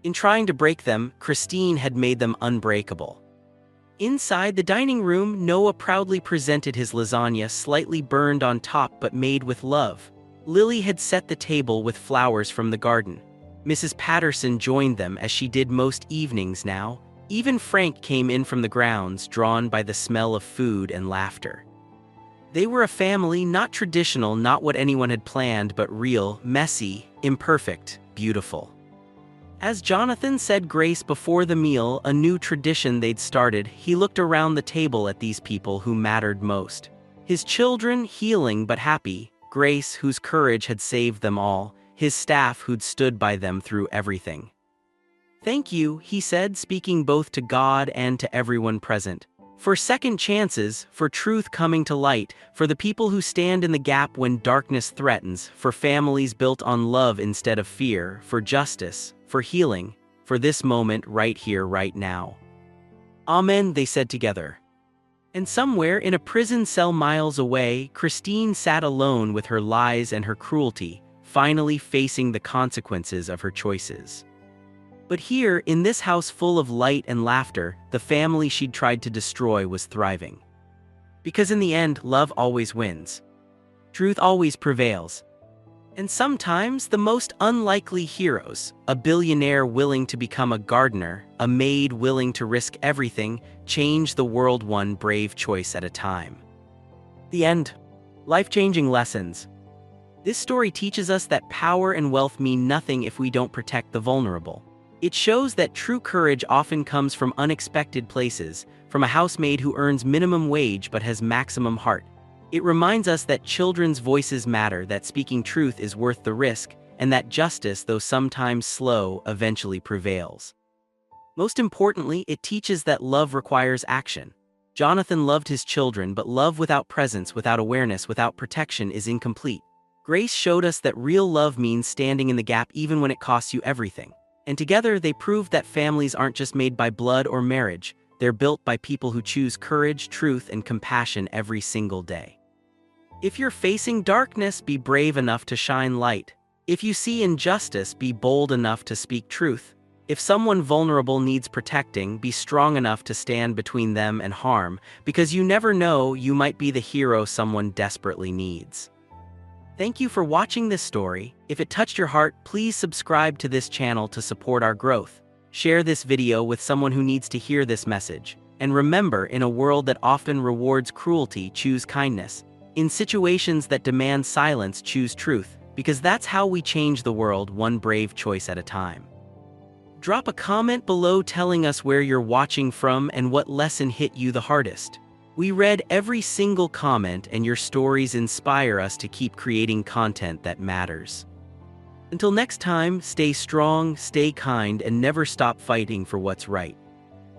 In trying to break them, Christine had made them unbreakable. Inside the dining room, Noah proudly presented his lasagna, slightly burned on top but made with love. Lily had set the table with flowers from the garden. Mrs. Patterson joined them as she did most evenings now. Even Frank came in from the grounds, drawn by the smell of food and laughter. They were a family, not traditional, not what anyone had planned, but real, messy, imperfect, beautiful. As Jonathan said grace before the meal, a new tradition they'd started, he looked around the table at these people who mattered most. His children, healing but happy, Grace, whose courage had saved them all, his staff who'd stood by them through everything. Thank you, he said, speaking both to God and to everyone present. For second chances, for truth coming to light, for the people who stand in the gap when darkness threatens, for families built on love instead of fear, for justice, for healing, for this moment right here, right now. Amen, they said together. And somewhere in a prison cell miles away, Christine sat alone with her lies and her cruelty, finally facing the consequences of her choices. But here, in this house full of light and laughter, the family she'd tried to destroy was thriving. Because in the end, love always wins. Truth always prevails. And sometimes the most unlikely heroes, a billionaire willing to become a gardener, a maid willing to risk everything, change the world one brave choice at a time. The end. Life-changing lessons. This story teaches us that power and wealth mean nothing if we don't protect the vulnerable. It shows that true courage often comes from unexpected places, from a housemaid who earns minimum wage but has maximum heart. It reminds us that children's voices matter, that speaking truth is worth the risk, and that justice, though sometimes slow, eventually prevails. Most importantly, it teaches that love requires action. Jonathan loved his children, but love without presence, without awareness, without protection is incomplete. Grace showed us that real love means standing in the gap even when it costs you everything. And together they proved that families aren't just made by blood or marriage, they're built by people who choose courage, truth, and compassion every single day. If you're facing darkness, be brave enough to shine light. If you see injustice, be bold enough to speak truth. If someone vulnerable needs protecting, be strong enough to stand between them and harm, because you never know, you might be the hero someone desperately needs. Thank you for watching this story. If it touched your heart, please subscribe to this channel to support our growth. Share this video with someone who needs to hear this message. And remember, in a world that often rewards cruelty, choose kindness. In situations that demand silence, choose truth, because that's how we change the world, one brave choice at a time. Drop a comment below telling us where you're watching from and what lesson hit you the hardest. We read every single comment, and your stories inspire us to keep creating content that matters. Until next time, stay strong, stay kind, and never stop fighting for what's right.